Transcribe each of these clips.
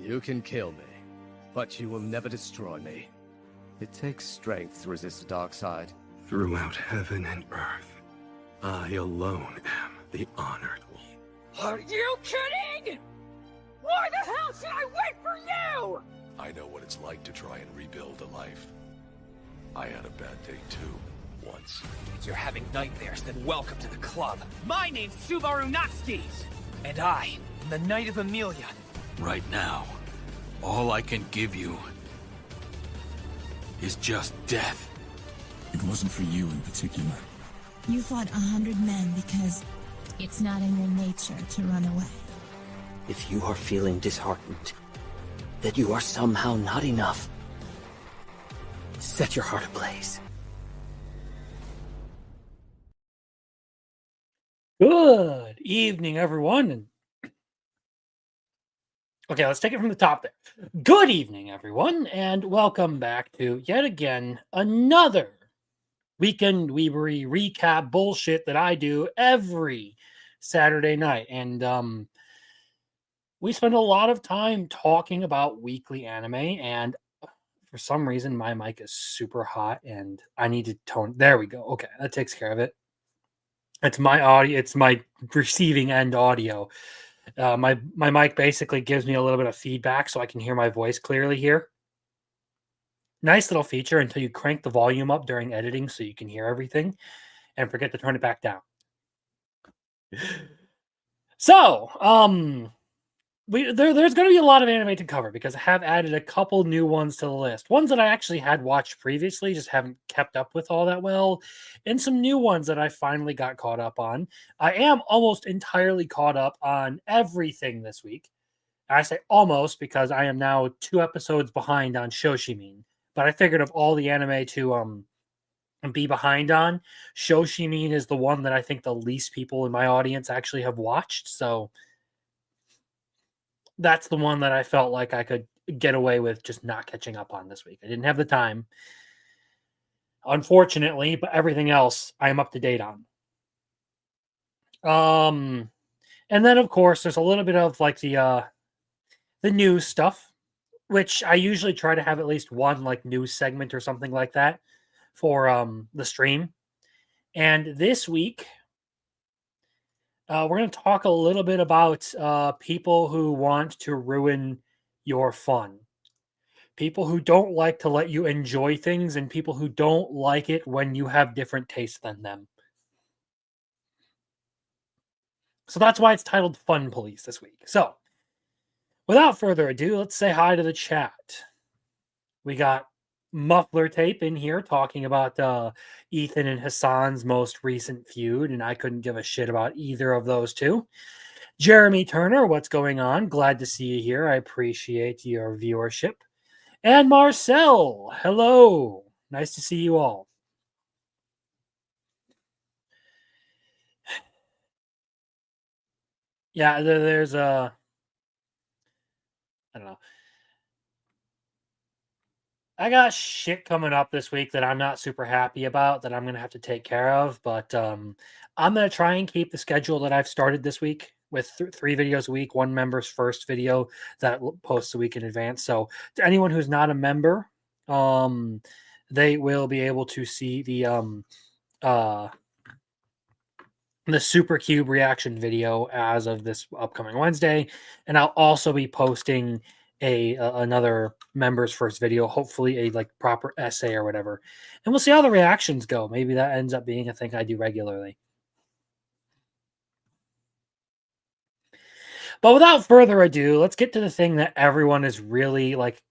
You can kill me, but you will never destroy me. It takes strength to resist the dark side. Throughout heaven and earth, I alone am the honored one. Are you kidding? Why the hell should I wait for you? I know what it's like to try and rebuild a life. I had a bad day too, once. If you're having nightmares, then welcome to the club. My name's Subaru Natsuki, and I am the Knight of Amelia. Right now, all I can give you is just death. It wasn't for you in particular. You fought 100 men because it's not in your nature to run away. If you are feeling disheartened, that you are somehow not enough, set your heart ablaze. Good evening, everyone. Okay, let's take it from the top there. Good evening, everyone, and welcome back to, yet again, another Weekend Weebery recap bullshit that I do every Saturday night. And we spend a lot of time talking about weekly anime, and for some reason, my mic is super hot, and I need to tone. There we go. Okay, that takes care of it. It's my audio. It's my receiving end audio. My mic basically gives me a little bit of feedback so I can hear my voice clearly here. Nice little feature until you crank the volume up during editing so you can hear everything and forget to turn it back down. So, there's going to be a lot of anime to cover because I have added a couple new ones to the list. Ones that I actually had watched previously, just haven't kept up with all that well. And some new ones that I finally got caught up on. I am almost entirely caught up on everything this week. I say almost because I am now 2 episodes behind on Shoshimin. But I figured of all the anime to be behind on, Shoshimin is the one that I think the least people in my audience actually have watched. So that's the one that I felt like I could get away with just not catching up on this week. I didn't have the time, unfortunately, but everything else I am up to date on. And then of course there's a little bit of like the news stuff, which I usually try to have at least one like news segment or something like that for the stream. And this week, we're going to talk a little bit about people who want to ruin your fun. People who don't like to let you enjoy things, and people who don't like it when you have different tastes than them. So that's why it's titled Fun Police this week. So, without further ado, let's say hi to the chat. We got Muffler Tape in here talking about Ethan and Hassan's most recent feud, and I couldn't give a shit about either of those two. Jeremy Turner, what's going on? Glad to see you here. I appreciate your viewership. And Marcel, hello. Nice to see you all. Yeah, there's I don't know. I got shit coming up this week that I'm not super happy about that I'm going to have to take care of, but I'm going to try and keep the schedule that I've started this week with 3 videos a week, one member's first video that posts a week in advance. So to anyone who's not a member, they will be able to see the Super Cube reaction video as of this upcoming Wednesday. And I'll also be posting another members first video, hopefully a like proper essay or whatever. And we'll see how the reactions go. Maybe that ends up being a thing I do regularly. But without further ado, let's get to the thing that everyone is really like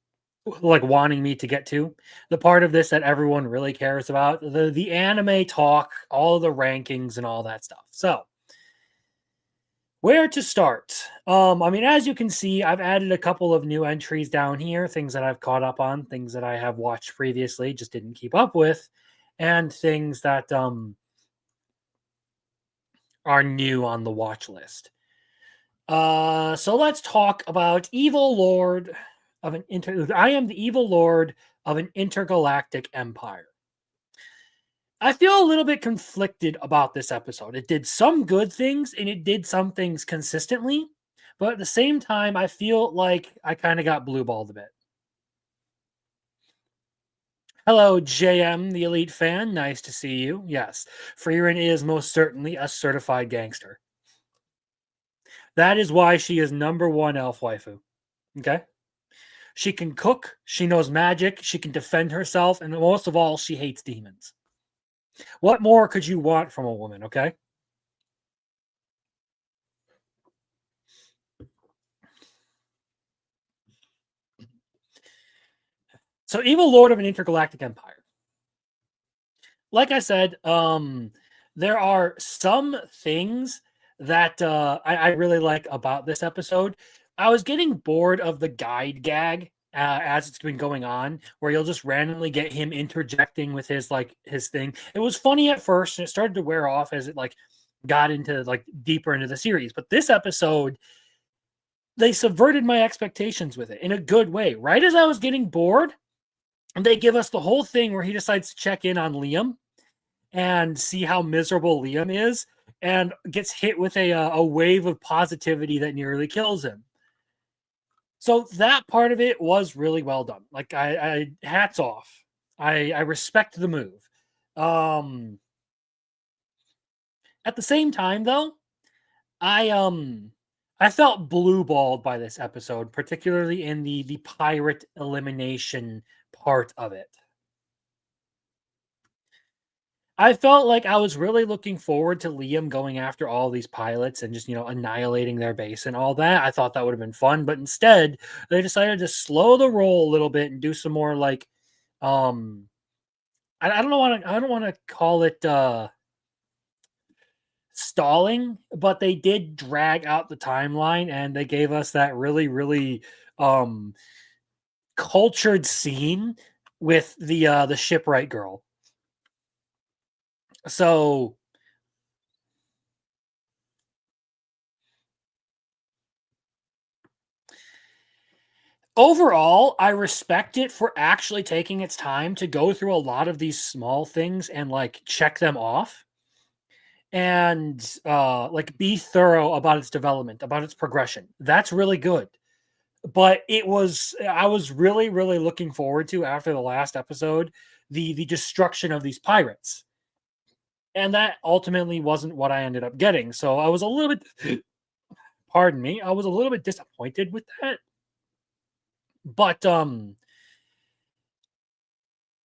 wanting me to get to. The part of this that everyone really cares about, the anime talk, all the rankings and all that stuff. So, where to start? I mean, as you can see, I've added a couple of new entries down here, things that I've caught up on, things that I have watched previously, just didn't keep up with, and things that are new on the watch list. So let's talk about Evil Lord of an I am the evil lord of an intergalactic empire. I feel a little bit conflicted about this episode. It did some good things and it did some things consistently, But at the same time, I feel like I kind of got blue balled a bit. Hello, JM, the Elite fan. Nice to see you. Yes, Frieren is most certainly a certified gangster. That is why she is #1 elf waifu. Okay? She can cook, she knows magic, she can defend herself, and most of all, she hates demons. What more could you want from a woman, okay? So, Evil Lord of an Intergalactic Empire. Like I said, there are some things that I really like about this episode. I was getting bored of the guide gag as it's been going on, where you'll just randomly get him interjecting with his thing. It was funny at first, and it started to wear off as it got into deeper into the series. But this episode, they subverted my expectations with it in a good way. Right as I was getting bored, they give us the whole thing where he decides to check in on Liam and see how miserable Liam is, and gets hit with a wave of positivity that nearly kills him. So that part of it was really well done. I hats off. I respect the move. At the same time, though, I felt blue balled by this episode, particularly in the pirate elimination part of it. I felt like I was really looking forward to Liam going after all these pilots and just, annihilating their base and all that. I thought that would have been fun, but instead they decided to slow the roll a little bit and do some more I don't want to call it stalling, but they did drag out the timeline, and they gave us that really, really cultured scene with the shipwright girl. So overall, I respect it for actually taking its time to go through a lot of these small things and check them off, and be thorough about its development, about its progression. That's really good. But I was really, really looking forward to, after the last episode, the destruction of these pirates. And that ultimately wasn't what I ended up getting. So I was a little bit, pardon me, I was a little bit disappointed with that. But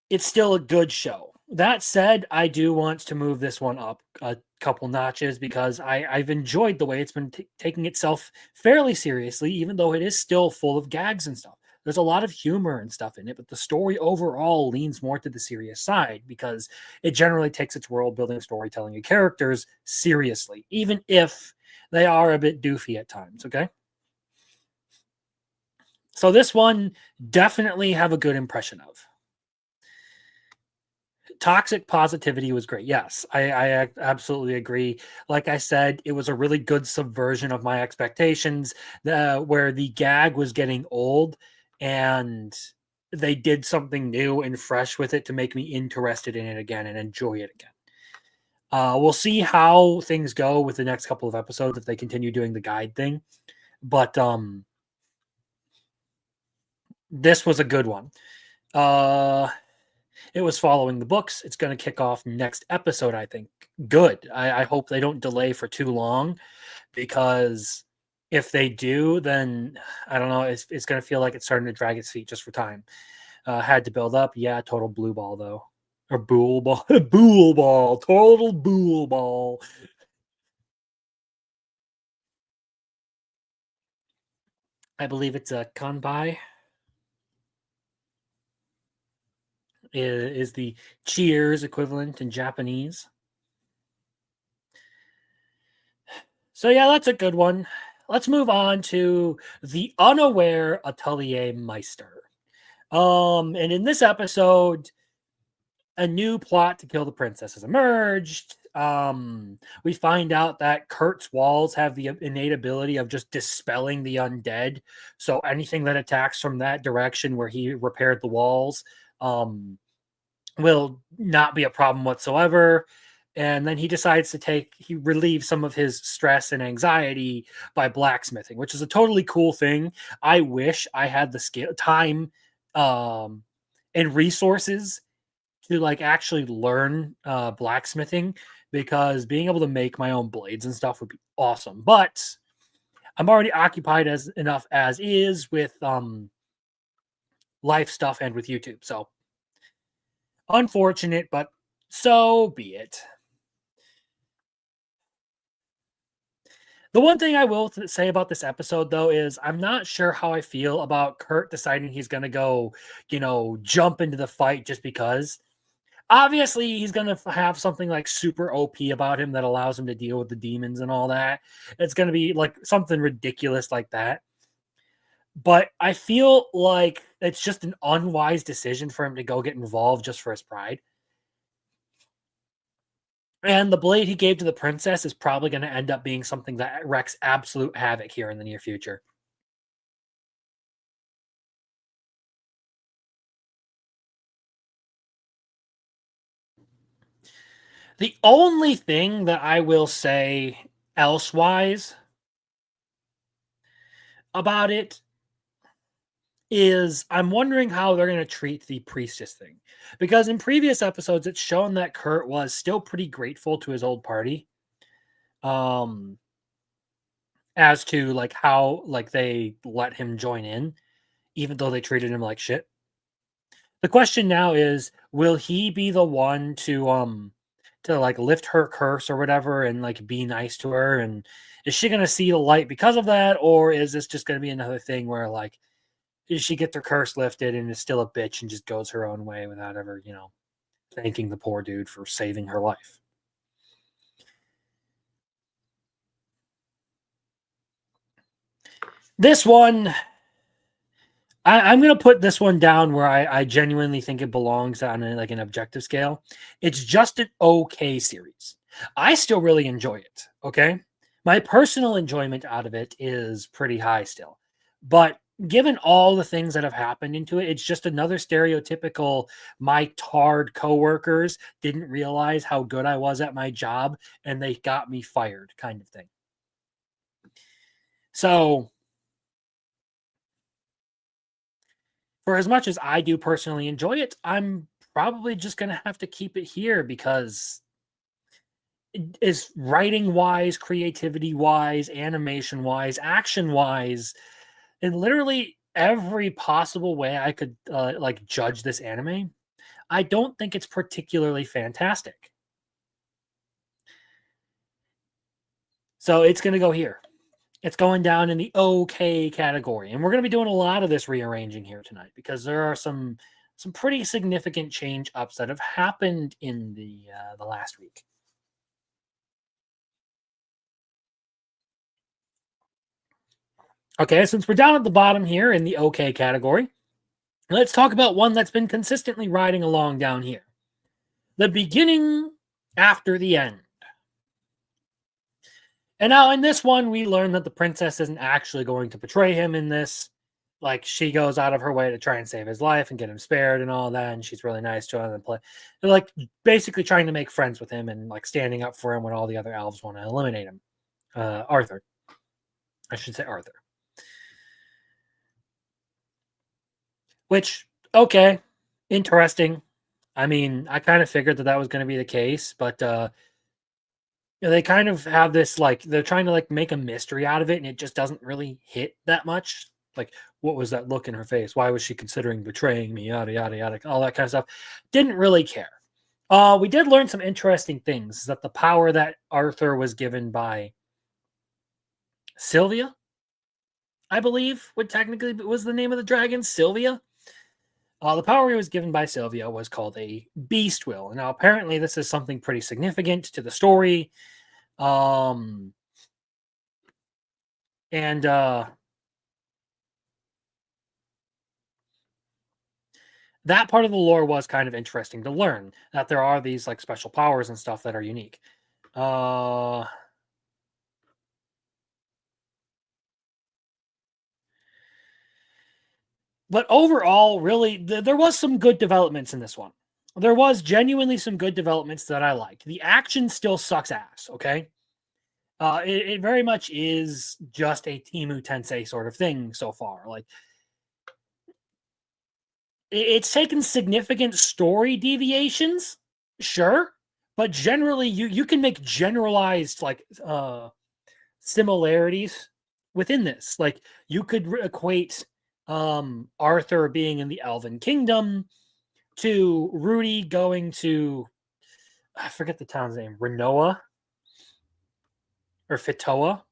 it's still a good show. That said, I do want to move this one up a couple notches, because I've enjoyed the way it's been taking itself fairly seriously, even though it is still full of gags and stuff. There's a lot of humor and stuff in it, but the story overall leans more to the serious side, because it generally takes its world building, storytelling, and characters seriously, even if they are a bit doofy at times, okay? So this one, definitely have a good impression of. Toxic positivity was great. Yes, I absolutely agree. Like I said, it was a really good subversion of my expectations, where the gag was getting old, and they did something new and fresh with it to make me interested in it again and enjoy it again. We'll see how things go with the next couple of episodes if they continue doing the guide thing. But this was a good one. It was following the books. It's going to kick off next episode, I think. Good. I hope they don't delay for too long, because if they do, then I don't know. It's going to feel like it's starting to drag its feet just for time. Had to build up. Yeah, total blue ball, though. Or bool ball. Bool ball. Total bool ball. I believe it's a kanpai. Is the cheers equivalent in Japanese. So yeah, that's a good one. Let's move on to the Unaware Atelier Meister. And in this episode, a new plot to kill the princess has emerged. We find out that Kurt's walls have the innate ability of just dispelling the undead. So anything that attacks from that direction where he repaired the walls will not be a problem whatsoever. And then he decides to he relieves some of his stress and anxiety by blacksmithing, which is a totally cool thing. I wish I had the time, and resources to like actually learn blacksmithing, because being able to make my own blades and stuff would be awesome. But I'm already occupied enough as is with life stuff and with YouTube. So unfortunate, but so be it. The one thing I will say about this episode, though, is I'm not sure how I feel about Kurt deciding he's going to go, jump into the fight just because. Obviously, he's going to have something like super OP about him that allows him to deal with the demons and all that. It's going to be like something ridiculous like that. But I feel like it's just an unwise decision for him to go get involved just for his pride. And the blade he gave to the princess is probably going to end up being something that wreaks absolute havoc here in the near future. The only thing that I will say elsewise about it is I'm wondering how they're going to treat the priestess thing. Because in previous episodes, it's shown that Kurt was still pretty grateful to his old party. As to like how like they let him join in, even though they treated him like shit. The question now is, will he be the one to like lift her curse or whatever and like be nice to her? And is she going to see the light because of that? Or is this just going to be another thing where like, she gets her curse lifted and is still a bitch and just goes her own way without ever, thanking the poor dude for saving her life? This one, I'm going to put this one down where I genuinely think it belongs on an objective scale. It's just an okay series. I still really enjoy it, okay? My personal enjoyment out of it is pretty high still. But given all the things that have happened into it, it's just another stereotypical, my tarred coworkers didn't realize how good I was at my job and they got me fired kind of thing. So, for as much as I do personally enjoy it, I'm probably just going to have to keep it here because it is writing-wise, creativity-wise, animation-wise, action-wise, in literally every possible way I could judge this anime, I don't think it's particularly fantastic. So it's going to go here. It's going down in the okay category. And we're going to be doing a lot of this rearranging here tonight because there are some pretty significant change ups that have happened in the last week. Okay, since we're down at the bottom here in the okay category, let's talk about one that's been consistently riding along down here. The beginning after the end. And now in this one, we learn that the princess isn't actually going to betray him in this. Like, she goes out of her way to try and save his life and get him spared and all that. And she's really nice to him and they're like basically trying to make friends with him and like standing up for him when all the other elves want to eliminate him. Arthur. I should say Arthur. Which, okay, interesting. I mean, I kind of figured that was going to be the case, but they kind of have this, like, they're trying to, like, make a mystery out of it, and it just doesn't really hit that much. Like, what was that look in her face? Why was she considering betraying me? Yada, yada, yada, all that kind of stuff. Didn't really care. We did learn some interesting things, that the power that Arthur was given by Sylvia, I believe, would technically was the name of the dragon, Sylvia. The power he was given by Sylvia was called a beast will. Now, apparently, this is something pretty significant to the story. That part of the lore was kind of interesting to learn, that there are these like special powers and stuff that are unique. But overall, really, there was some good developments in this one. there was genuinely some good developments that I liked. The action still sucks ass, okay? It very much is just a Temu Tensei sort of thing so far. Like, it's taken significant story deviations, sure, but generally you can make generalized like similarities within this. Like, you could equate Arthur being in the Elven Kingdom to Rudy going to, I forget the town's name, Renoa or Fitoa.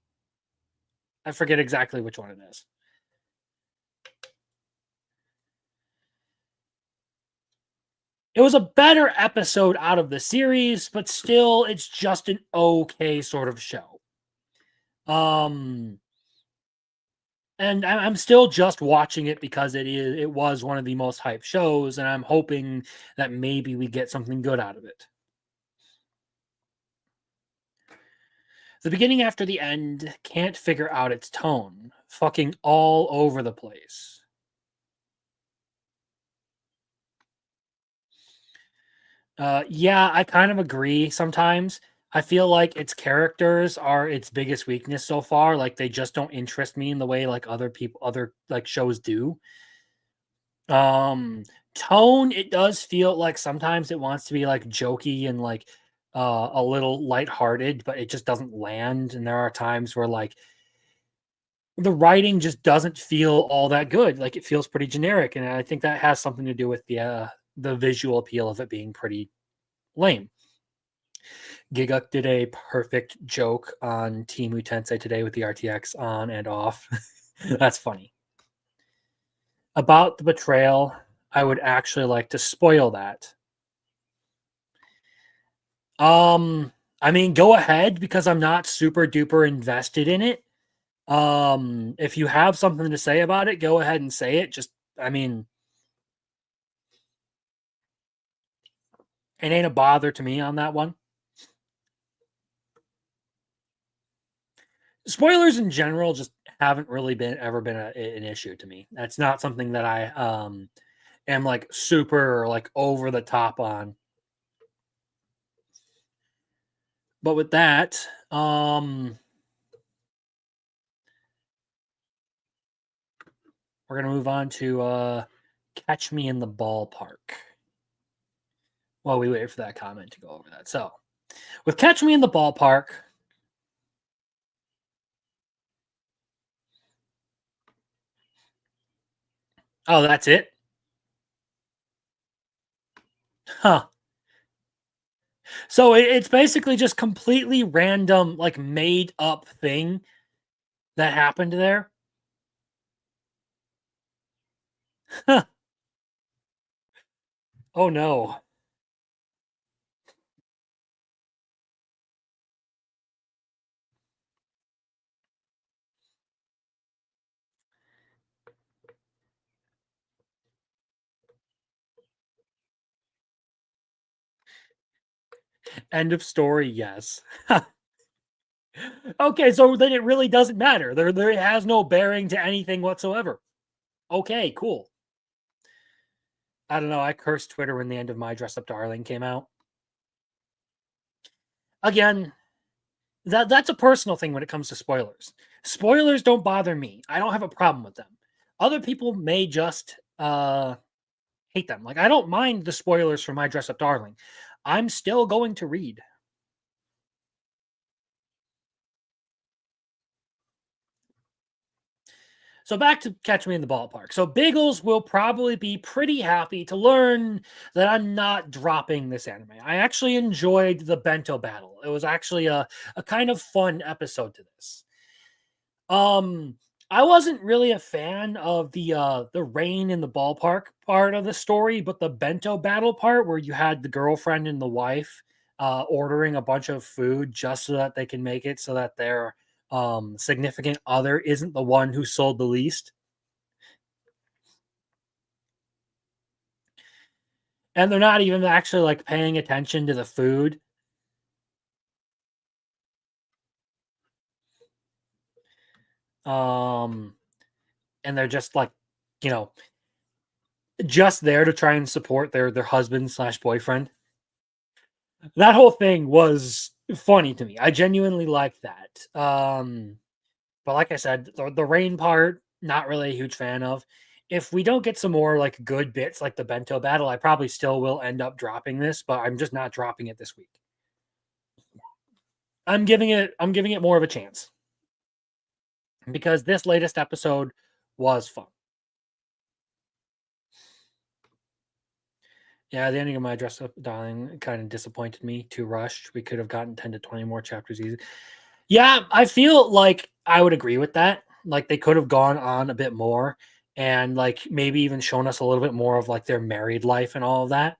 I forget exactly which one it is. It was a better episode out of the series, but still, it's just an okay sort of show. And I'm still just watching it because it was one of the most hyped shows, and I'm hoping that maybe we get something good out of it. The beginning after the end can't figure out its tone. Fucking all over the place. Yeah, I kind of agree sometimes. I feel like its characters are its biggest weakness so far. Like, they just don't interest me in the way like other like shows do. Tone, it does feel like sometimes it wants to be like jokey and like a little lighthearted, but it just doesn't land. And there are times where like the writing just doesn't feel all that good. Like, it feels pretty generic, and I think that has something to do with the visual appeal of it being pretty lame. Giguk did a perfect joke on Temu Tensei today with the RTX on and off. That's funny. About the betrayal, I would actually like to spoil that. I mean, go ahead, because I'm not super duper invested in it. If you have something to say about it, go ahead and say it. Just, I mean, it ain't a bother to me on that one. Spoilers in general just haven't really ever been an issue to me. That's not something that I am like super like over the top on. But with that, we're gonna move on to Catch Me in the Ballpark. Well, we wait for that comment to go over that. So, with Catch Me in the Ballpark, oh, that's it? Huh. So it's basically just completely random, like made up thing that happened there. Huh. Oh no. End of story, yes. Okay, so then it really doesn't matter. There has no bearing to anything whatsoever. Okay, cool. I don't know. I cursed Twitter when the end of My Dress Up Darling came out. Again, that's a personal thing when it comes to spoilers. Spoilers don't bother me. I don't have a problem with them. Other people may just hate them. Like, I don't mind the spoilers for My Dress Up Darling. I'm still going to read. So back to Catch Me in the Ballpark. So Biggles will probably be pretty happy to learn that I'm not dropping this anime. I actually enjoyed the bento battle. It was actually a kind of fun episode to this. I wasn't really a fan of the rain in the ballpark part of the story, but the bento battle part where you had the girlfriend and the wife ordering a bunch of food just so that they can make it so that their significant other isn't the one who sold the least. And they're not even actually like paying attention to the food. And they're just like, you know, just there to try and support their husband / boyfriend. That whole thing was funny to me. I genuinely liked that. But like I said, the rain part, not really a huge fan of. If we don't get some more like good bits like the bento battle, I probably still will end up dropping this, but I'm just not dropping it this week. I'm giving it more of a chance. Because this latest episode was fun. Yeah, the ending of My Dress Up Darling kind of disappointed me. Too rushed. We could have gotten 10 to 20 more chapters easy. Yeah, I feel like I would agree with that. Like they could have gone on a bit more and like maybe even shown us a little bit more of like their married life and all of that.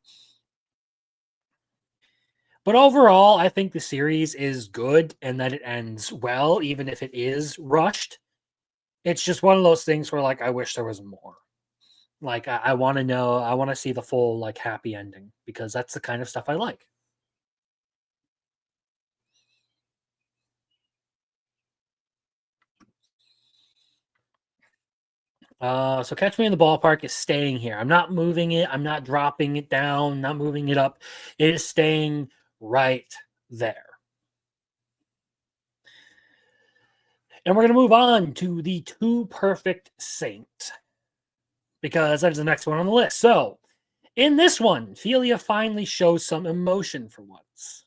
But overall, I think the series is good and that it ends well, even if it is rushed. It's just one of those things where like I wish there was more. Like I want to know, I want to see the full like happy ending because that's the kind of stuff I like. So Catch Me in the Ballpark is staying here. I'm not moving it. I'm not dropping it down, not moving it up. It is staying right there. And we're going to move on to the Too Perfect Saint because that is the next one on the list. So in this one, Philia finally shows some emotion for once.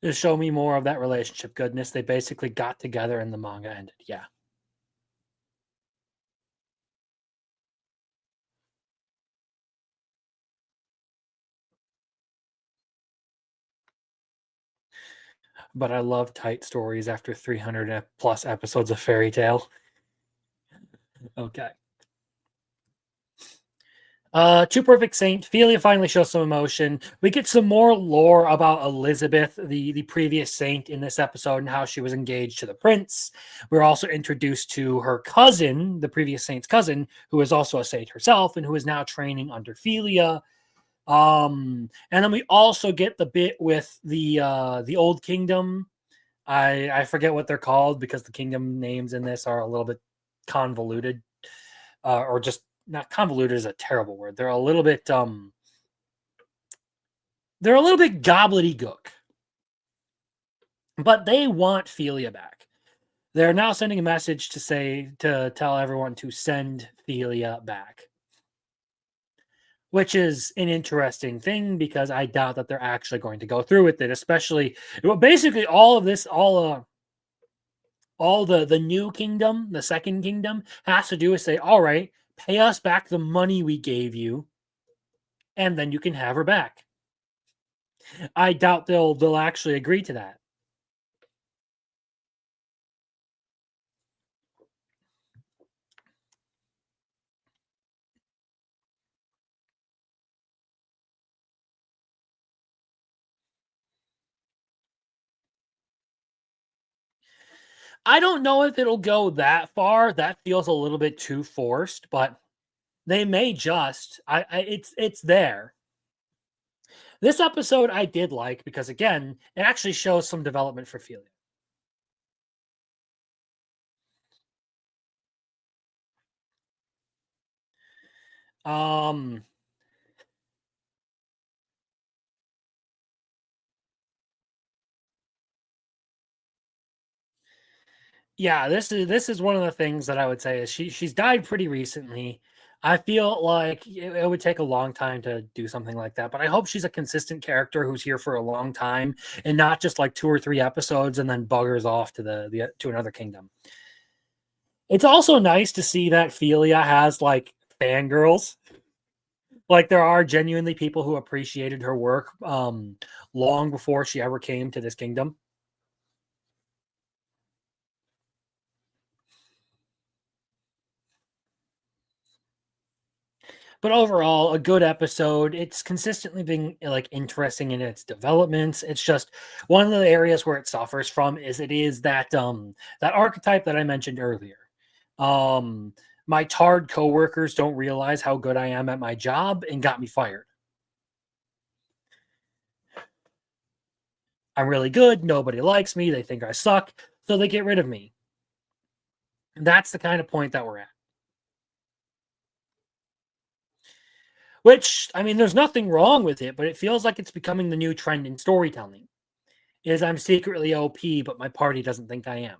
To show me more of that relationship goodness. They basically got together and the manga ended. Yeah. But I love tight stories after 300 plus episodes of Fairy Tail. Okay. Too Perfect Saint. Philia finally shows some emotion. We get some more lore about Elizabeth, the previous saint in this episode, and how she was engaged to the prince. We're also introduced to her cousin, the previous saint's cousin, who is also a saint herself and who is now training under Philia. And then we also get the bit with the old kingdom. I forget what they're called because the kingdom names in this are a little bit convoluted, or just not convoluted is a terrible word. They're a little bit gobbledygook. But they want Philia back. They're now sending a message to tell everyone to send Philia back. Which is an interesting thing because I doubt that they're actually going to go through with it, especially basically all of this, all the new kingdom, the second kingdom has to do is say, all right, pay us back the money we gave you, and then you can have her back. I doubt they'll actually agree to that. I don't know if it'll go that far. That feels a little bit too forced, but they may just. It's there. This episode I did like because again, it actually shows some development for Philia. Yeah, this is one of the things that I would say is she's died pretty recently. I feel like it would take a long time to do something like that, but I hope she's a consistent character who's here for a long time and not just like 2 or 3 episodes and then buggers off to to another kingdom. It's also nice to see that Philia has like fangirls. Like there are genuinely people who appreciated her work long before she ever came to this kingdom. But overall, a good episode. It's consistently been like interesting in its developments. It's just one of the areas where it suffers from is that that archetype that I mentioned earlier. My tarred coworkers don't realize how good I am at my job and got me fired. I'm really good. Nobody likes me. They think I suck. So they get rid of me. And that's the kind of point that we're at. Which, I mean, there's nothing wrong with it, but it feels like it's becoming the new trend in storytelling. Is I'm secretly OP, but my party doesn't think I am.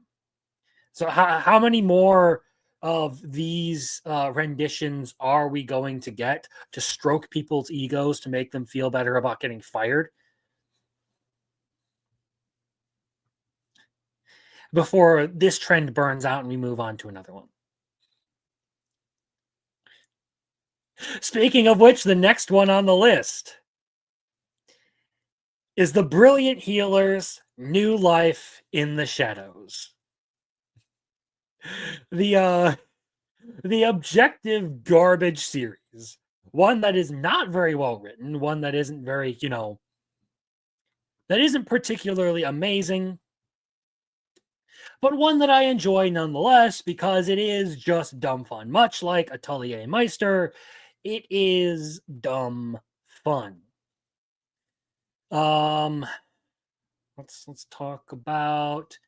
So how many more of these renditions are we going to get to stroke people's egos to make them feel better about getting fired before this trend burns out and we move on to another one? Speaking of which, the next one on the list is the Brilliant Healers New Life in the Shadows. The objective garbage series, one that is not very well written, one that isn't very, that isn't particularly amazing, but one that I enjoy nonetheless because it is just dumb fun. Much like Atelier Meister, it is dumb fun. Let's talk about.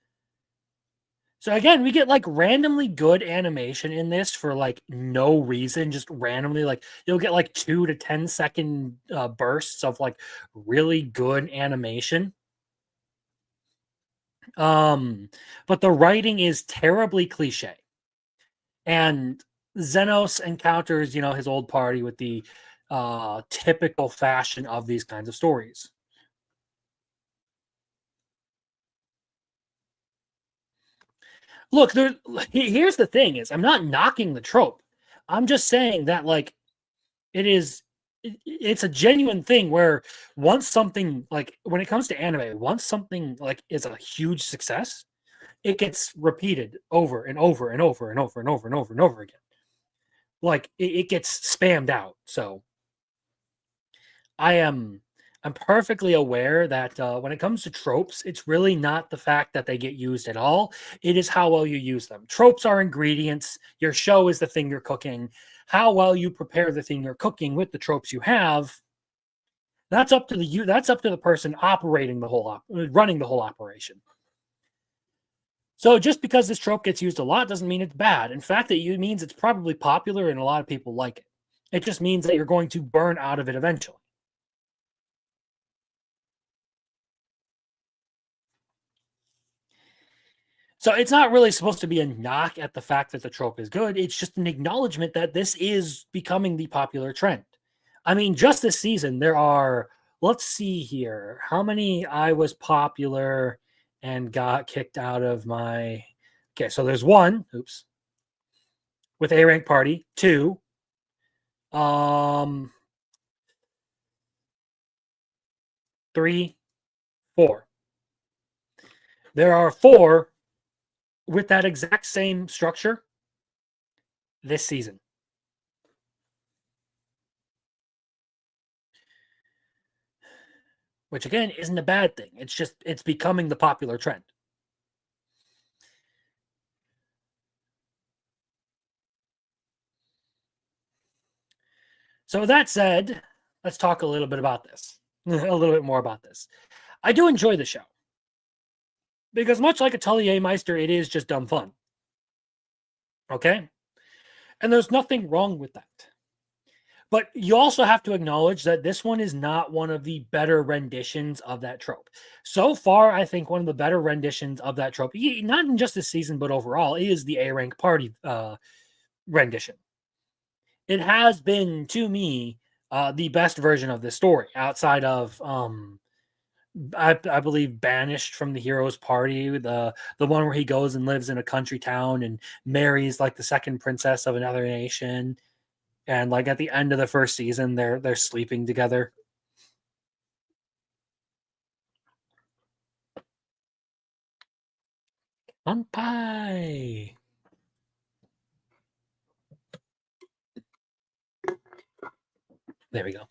So again, we get like randomly good animation in this for like no reason, just randomly. Like you'll get like 2 to 10 second bursts of like really good animation. But the writing is terribly cliche, and Xenos encounters, his old party with the typical fashion of these kinds of stories. Look, here's the thing: is I'm not knocking the trope. I'm just saying that like it's a genuine thing where once something, like when it comes to anime, once something like is a huge success, it gets repeated over and over and over and over and over and over and over again. Like it gets spammed out. So I'm perfectly aware that when it comes to tropes, it's really not the fact that they get used at all. It is how well you use them. Tropes are ingredients. Your show is the thing you're cooking. How well you prepare the thing you're cooking with the tropes you have, that's up to the person operating running the whole operation. So just because this trope gets used a lot doesn't mean it's bad. In fact, it means it's probably popular and a lot of people like it. It just means that you're going to burn out of it eventually. So it's not really supposed to be a knock at the fact that the trope is good. It's just an acknowledgement that this is becoming the popular trend. I mean, just this season, there are, let's see here, how many I was popular and got kicked out of my. Okay, so there's 1, with A rank party, 2, 3, 4. There are 4 with that exact same structure this season. Which again isn't a bad thing. It's becoming the popular trend. So with that said, let's talk a little bit about this. A little bit more about this. I do enjoy the show. Because much like Atelier Meister, it is just dumb fun. Okay? And there's nothing wrong with that. But you also have to acknowledge that this one is not one of the better renditions of that trope. So far, I think one of the better renditions of that trope, not in just this season, but overall, is the A rank party rendition. It has been, to me, the best version of this story, outside of, I believe, Banished from the Hero's Party, the one where he goes and lives in a country town and marries like the second princess of another nation. And like at the end of the first season, they're sleeping together. Kanpai. There we go.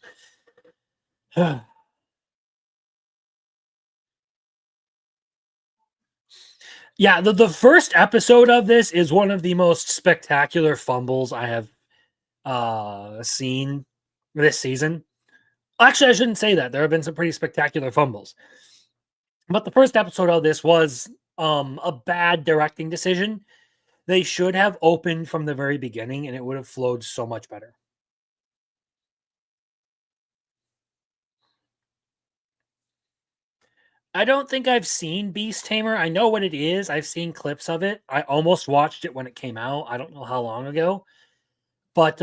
Yeah, the first episode of this is one of the most spectacular fumbles I have seen this season. Actually, I shouldn't say that. There have been some pretty spectacular fumbles. But the first episode of this was a bad directing decision. They should have opened from the very beginning and it would have flowed so much better. I don't think I've seen Beast Tamer. I know what it is. I've seen clips of it. I almost watched it when it came out. I don't know how long ago. But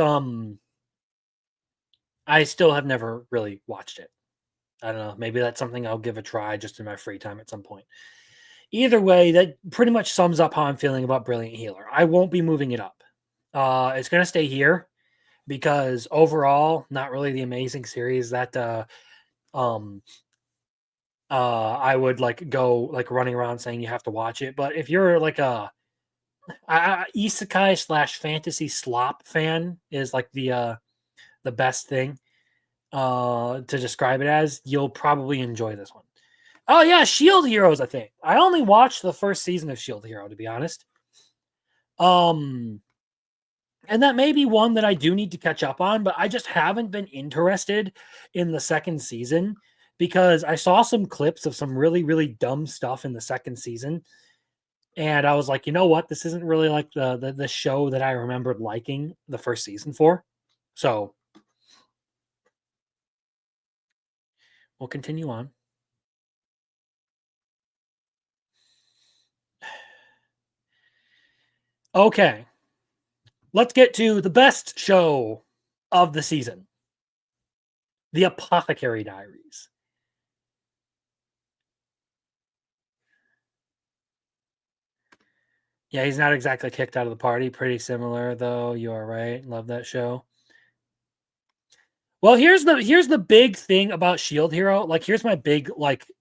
I still have never really watched it. I don't know. Maybe that's something I'll give a try just in my free time at some point. Either way, that pretty much sums up how I'm feeling about Brilliant Healer. I won't be moving it up. It's going to stay here because overall, not really the amazing series that I would like go like running around saying you have to watch it. But if you're like a isekai / fantasy slop fan is like the best thing to describe it as, you'll probably enjoy this one. Oh yeah, Shield Heroes, I think. I only watched the first season of Shield Hero, to be honest. And that may be one that I do need to catch up on, but I just haven't been interested in the second season because I saw some clips of some really, really dumb stuff in the second season. And I was like, you know what? This isn't really like the show that I remembered liking the first season for. So we'll continue on. Okay. Let's get to the best show of the season. The Apothecary Diaries. Yeah, he's not exactly kicked out of the party. Pretty similar, though. You are right. Love that show. Well, here's the big thing about Shield Hero. Like, here's my big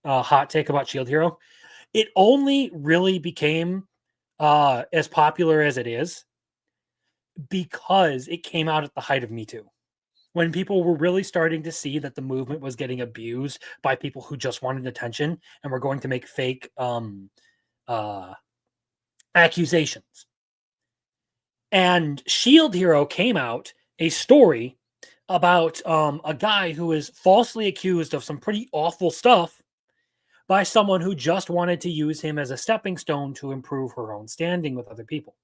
hot take about Shield Hero. It only really became as popular as it is because it came out at the height of Me Too, when people were really starting to see that the movement was getting abused by people who just wanted attention and were going to make fake accusations. And Shield Hero came out, a story about a guy who is falsely accused of some pretty awful stuff by someone who just wanted to use him as a stepping stone to improve her own standing with other people.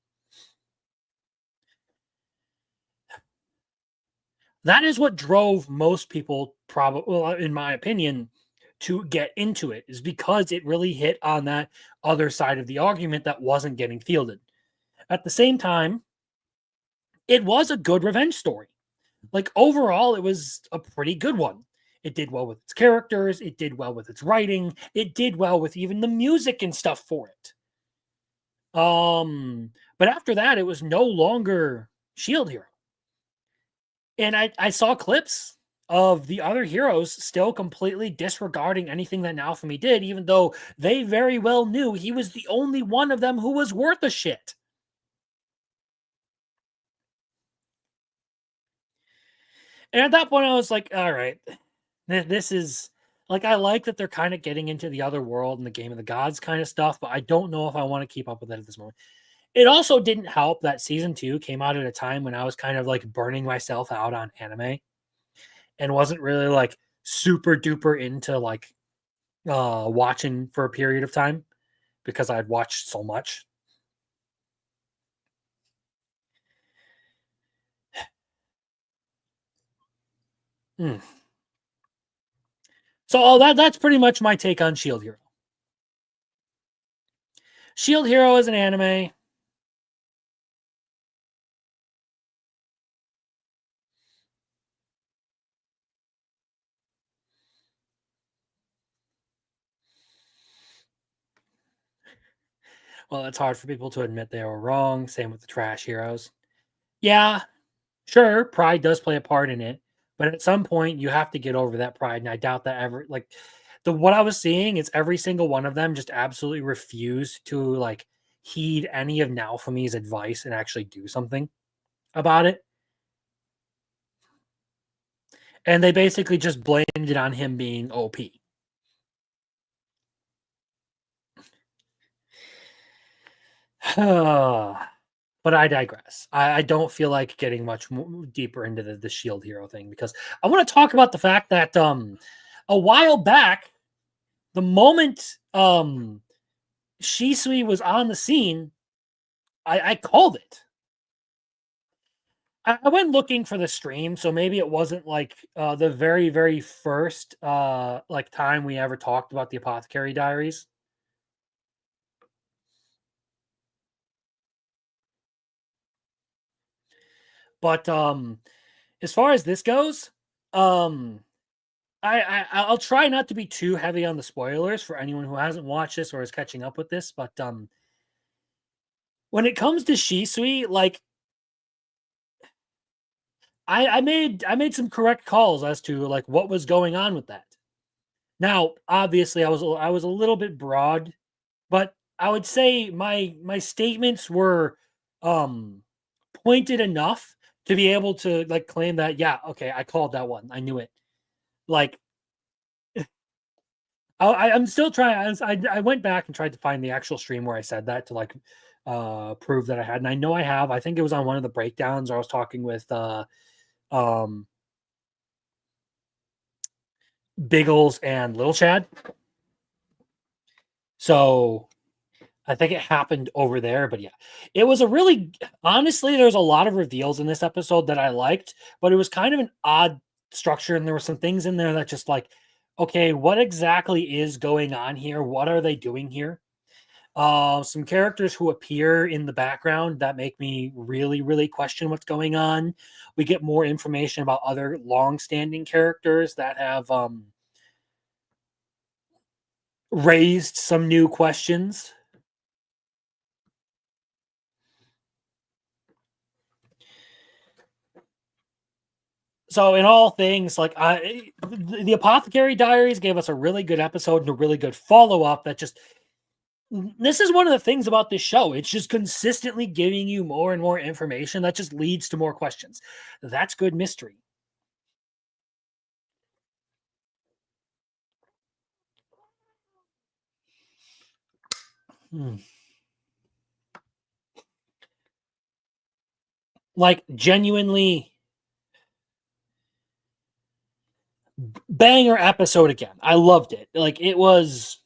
That is what drove most people, probably, well, in my opinion, to get into it, is because it really hit on that other side of the argument that wasn't getting fielded. At the same time, it was a good revenge story. Like, overall, it was a pretty good one. It did well with its characters. It did well with its writing. It did well with even the music and stuff for it. But after that, it was no longer Shield Hero. And I saw clips of the other heroes still completely disregarding anything that Naofumi did, even though they very well knew he was the only one of them who was worth a shit. And at that point, I was like, all right, this is, like, I like that they're kind of getting into the other world and the Game of the Gods kind of stuff, but I don't know if I want to keep up with it at this moment. It also didn't help that season 2 came out at a time when I was kind of like burning myself out on anime and wasn't really like super duper into like watching for a period of time because I'd watched so much. So that's pretty much my take on Shield Hero. Shield Hero is an anime. Well, it's hard for people to admit they were wrong. Same with the trash heroes. Yeah, sure, pride does play a part in it, but at some point you have to get over that pride, and I doubt that ever. Like, what I was seeing is every single one of them just absolutely refused to like heed any of Naofumi's advice and actually do something about it. And they basically just blamed it on him being OP. But I digress. I don't feel like getting much deeper into the Shield Hero thing because I want to talk about the fact that a while back, the moment Shisui was on the scene, I called it. I went looking for the stream, so maybe it wasn't like the very, very first like time we ever talked about the Apothecary Diaries. But as far as this goes, I'll try not to be too heavy on the spoilers for anyone who hasn't watched this or is catching up with this. But when it comes to Shisui, like I made some correct calls as to like what was going on with that. Now, obviously, I was a little bit broad, but I would say my statements were pointed enough to be able to like claim that, yeah, okay, I called that one. I knew it. Like I'm still trying. I went back and tried to find the actual stream where I said that to like prove that I had, and I know I have. I think it was on one of the breakdowns where I was talking with Biggles and Little Chad. So I think it happened over there, but yeah, it was a really, honestly, there's a lot of reveals in this episode that I liked, but it was kind of an odd structure, and there were some things in there that just like, okay, what exactly is going on here? What are they doing here? Some characters who appear in the background that make me really, really question what's going on. We get more information about other long-standing characters that have raised some new questions. So in all things, like the Apothecary Diaries gave us a really good episode and a really good follow-up that just, this is one of the things about this show. It's just consistently giving you more and more information that just leads to more questions. That's good mystery. Like genuinely banger episode again. I loved it. Like it was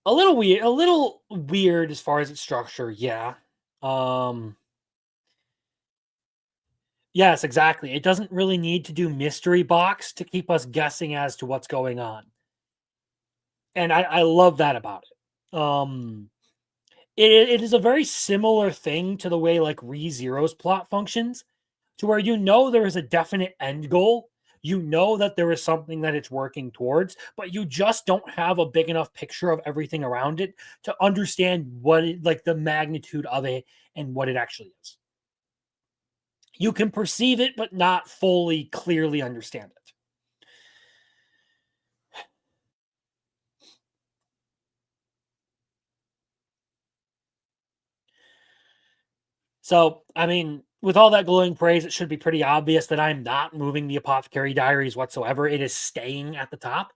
a little weird as far as its structure. Yeah. Yes, exactly. It doesn't really need to do mystery box to keep us guessing as to what's going on. And I love that about it. It is a very similar thing to the way like ReZero's plot functions, to where you know there is a definite end goal. You know that there is something that it's working towards, but you just don't have a big enough picture of everything around it to understand what it, like the magnitude of it and what it actually is. You can perceive it, but not fully clearly understand it. So, I mean, with all that glowing praise, it should be pretty obvious that I'm not moving the Apothecary Diaries whatsoever. It is staying at the top.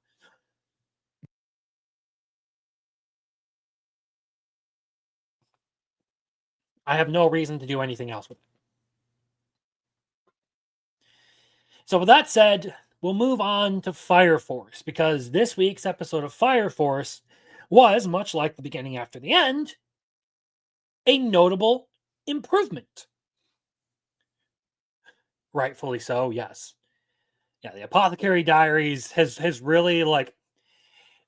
I have no reason to do anything else with it. So with that said, we'll move on to Fire Force, because this week's episode of Fire Force was, much like the beginning after the end, a notable improvement. Rightfully so, yes. Yeah, the Apothecary Diaries has really like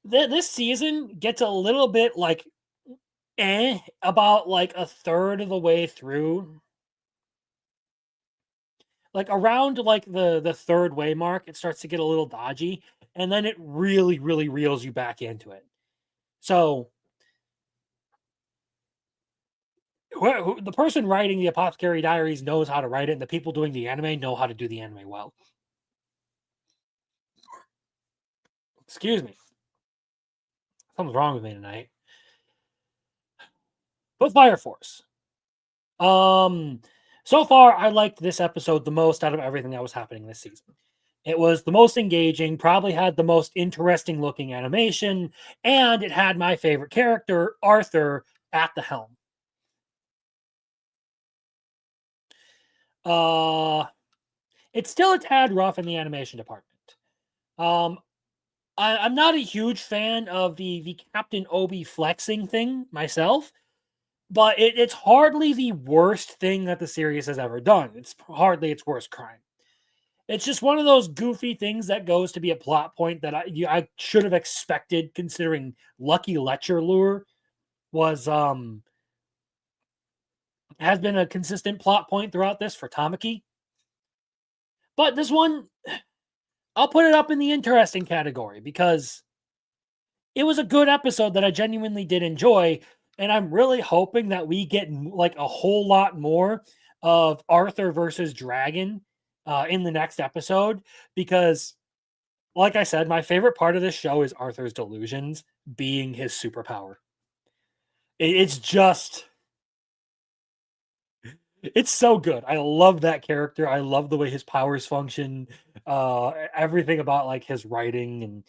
this season gets a little bit like about like a third of the way through. Like around like the third way mark, it starts to get a little dodgy, and then it really, really reels you back into it. So the person writing the Apothecary Diaries knows how to write it, and the people doing the anime know how to do the anime well. Excuse me. Something's wrong with me tonight. But Fire Force. So far, I liked this episode the most out of everything that was happening this season. It was the most engaging, probably had the most interesting looking animation, and it had my favorite character, Arthur, at the helm. It's still a tad rough in the animation department. I'm not a huge fan of the Captain Obi flexing thing myself, but it's hardly the worst thing that the series has ever done. It's hardly its worst crime. It's just one of those goofy things that goes to be a plot point that I should have expected, considering Lucky Lecture Lure was has been a consistent plot point throughout this for Tamaki. But this one, I'll put it up in the interesting category because it was a good episode that I genuinely did enjoy, and I'm really hoping that we get like a whole lot more of Arthur versus Dragon in the next episode, because like I said, my favorite part of this show is Arthur's delusions being his superpower. It's just, it's so good. I love that character. I love the way his powers function, everything about like his writing, and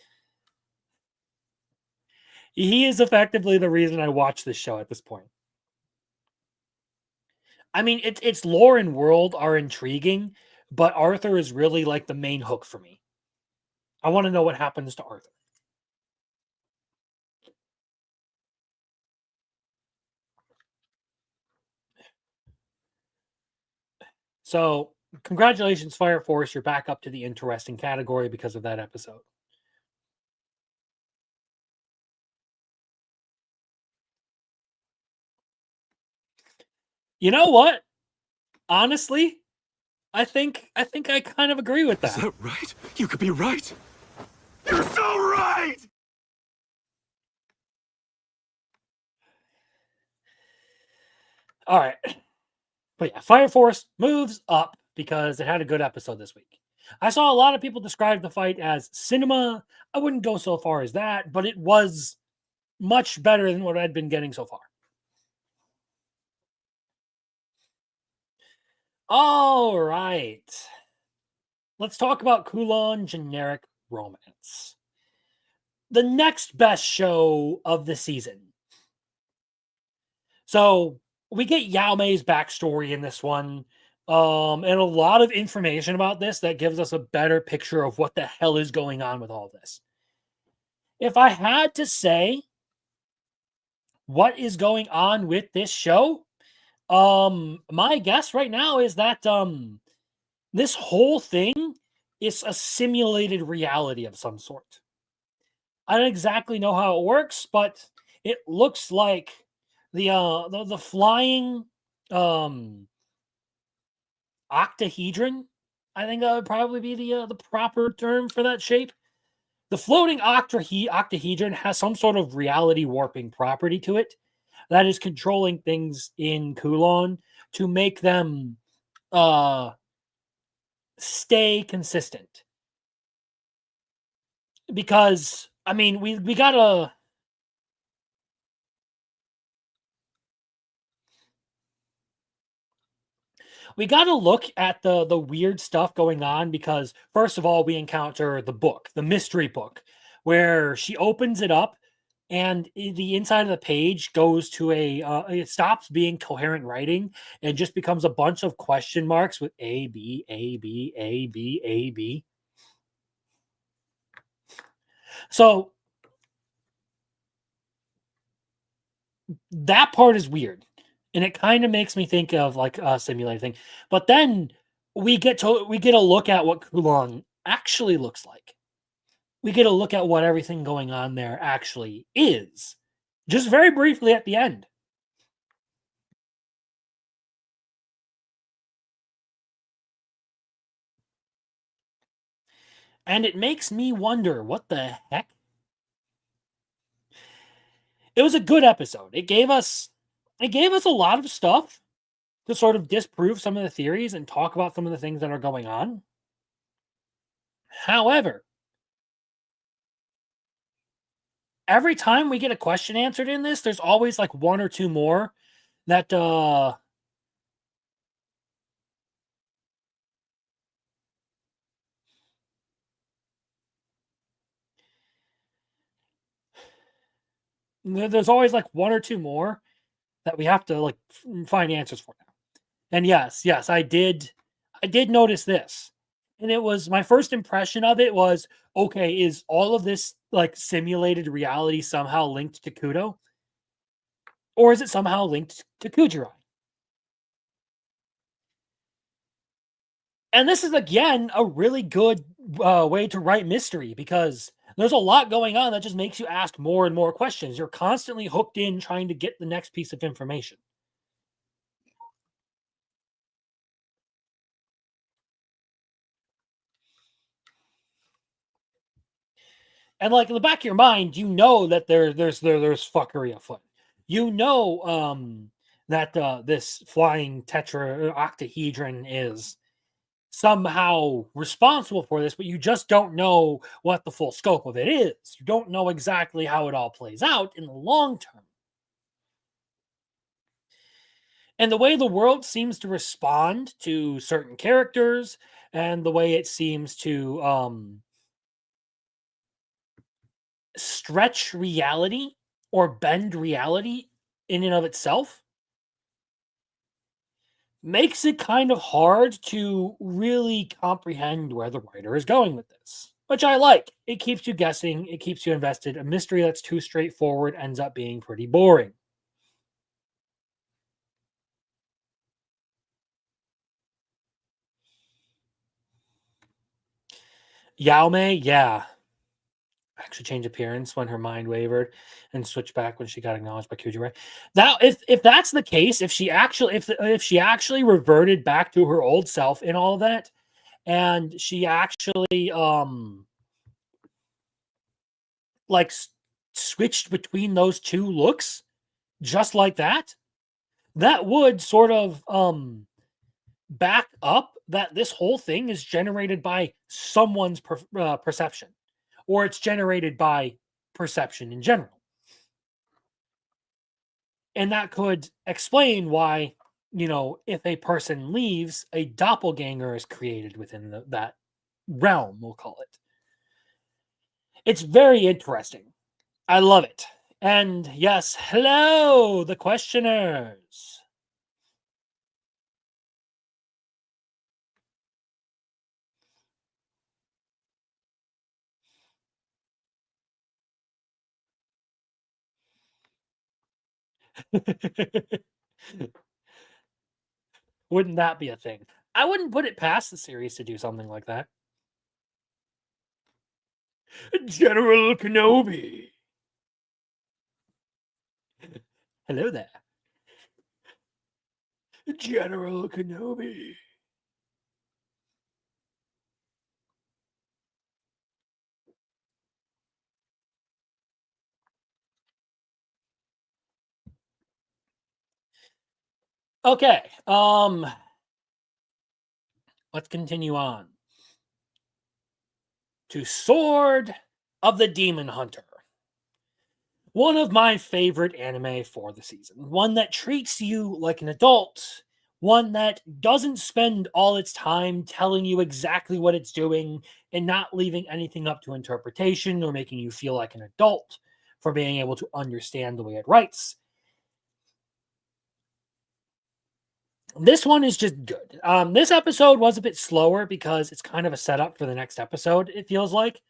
he is effectively the reason I watch this show at this point. I mean, its lore and world are intriguing, but Arthur is really like the main hook for me. I want to know what happens to Arthur. So, congratulations, Fire Force. You're back up to the interesting category because of that episode. You know what? Honestly, I think I kind of agree with that. Is that right? You could be right. You're so right! All right. But yeah, Fire Force moves up because it had a good episode this week. I saw a lot of people describe the fight as cinema. I wouldn't go so far as that, but it was much better than what I'd been getting so far. All right. Let's talk about Kulon Generic Romance. The next best show of the season. So we get Yao Mei's backstory in this one, and a lot of information about this that gives us a better picture of what the hell is going on with all this. If I had to say what is going on with this show, my guess right now is that this whole thing is a simulated reality of some sort. I don't exactly know how it works, but it looks like the flying octahedron, I think that would probably be the proper term for that shape. The floating octahedron has some sort of reality warping property to it that is controlling things in Kulon to make them stay consistent. Because, I mean, we gotta... We got to look at the weird stuff going on because, first of all, we encounter the book, the mystery book, where she opens it up and the inside of the page goes to it stops being coherent writing and just becomes a bunch of question marks with A, B, A, B, A, B, A, B. So that part is weird. And it kind of makes me think of like a simulated thing. But then we get a look at what Kulon actually looks like. We get a look at what everything going on there actually is. Just very briefly at the end. And it makes me wonder, what the heck? It was a good episode. It gave us a lot of stuff to sort of disprove some of the theories and talk about some of the things that are going on. However, every time we get a question answered in this, there's always like one or two more that there's always like one or two more that we have to like find answers for now. And yes, I did notice this. And it was my first impression of it was, okay, is all of this like simulated reality somehow linked to Kudo? Or is it somehow linked to Kujirai? And this is, again, a really good way to write mystery, because there's a lot going on that just makes you ask more and more questions. You're constantly hooked in trying to get the next piece of information. And like in the back of your mind, you know that there's fuckery afoot. You know that this flying tetra octahedron is somehow responsible for this, but you just don't know what the full scope of it is. You don't know exactly how it all plays out in the long term. And the way the world seems to respond to certain characters, and the way it seems to stretch reality or bend reality in and of itself, makes it kind of hard to really comprehend where the writer is going with this, which I like. It keeps you guessing, it keeps you invested. A mystery that's too straightforward ends up being pretty boring. Yaume, yeah, actually changed appearance when her mind wavered and switched back when she got acknowledged by Kujirai. Now, if that's the case, if she actually reverted back to her old self in all of that, and she actually like switched between those two looks just like that, that would sort of back up that this whole thing is generated by someone's perception, or it's generated by perception in general. And that could explain why, if a person leaves, a doppelganger is created within that realm, we'll call it. It's very interesting. I love it. And yes, hello, the questioners. Wouldn't that be a thing? I wouldn't put it past the series to do something like that. General Kenobi. Hello there. General Kenobi. Okay. Let's continue on to Sword of the Demon Hunter. One of my favorite anime for the season. One that treats you like an adult. One that doesn't spend all its time telling you exactly what it's doing and not leaving anything up to interpretation or making you feel like an adult for being able to understand the way it writes. This one is just good. This episode was a bit slower because it's kind of a setup for the next episode, it feels like.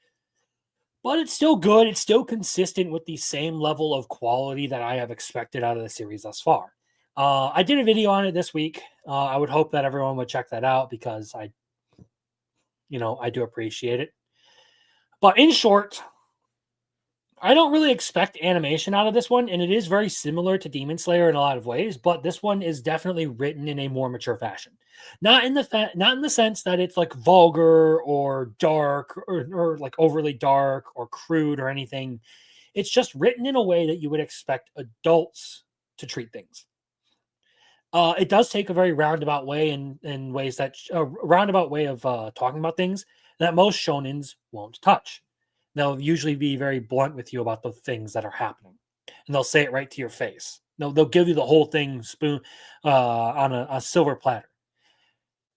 But it's still good. It's still consistent with the same level of quality that I have expected out of the series thus far. I did a video on it this week. I would hope that everyone would check that out because I do appreciate it. But in short, I don't really expect animation out of this one, and it is very similar to Demon Slayer in a lot of ways, but this one is definitely written in a more mature fashion. Not in the sense that it's like vulgar or dark or like overly dark or crude or anything. It's just written in a way that you would expect adults to treat things. It does take a very roundabout way in ways that a roundabout way of talking about things that most shonens won't touch. They'll usually be very blunt with you about the things that are happening, and they'll say it right to your face. They'll give you the whole thing spoon on a silver platter.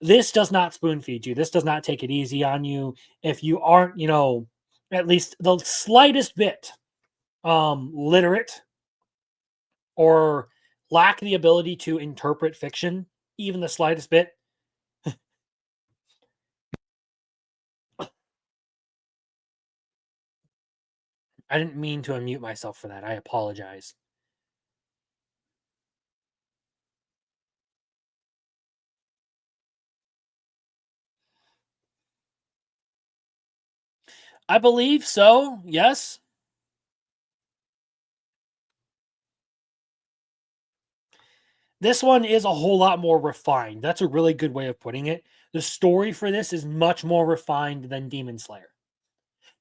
This does not spoon feed you. This does not take it easy on you. If you aren't, at least the slightest bit literate or lack the ability to interpret fiction, even the slightest bit, I didn't mean to unmute myself for that. I apologize. I believe so, yes. This one is a whole lot more refined. That's a really good way of putting it. The story for this is much more refined than Demon Slayer.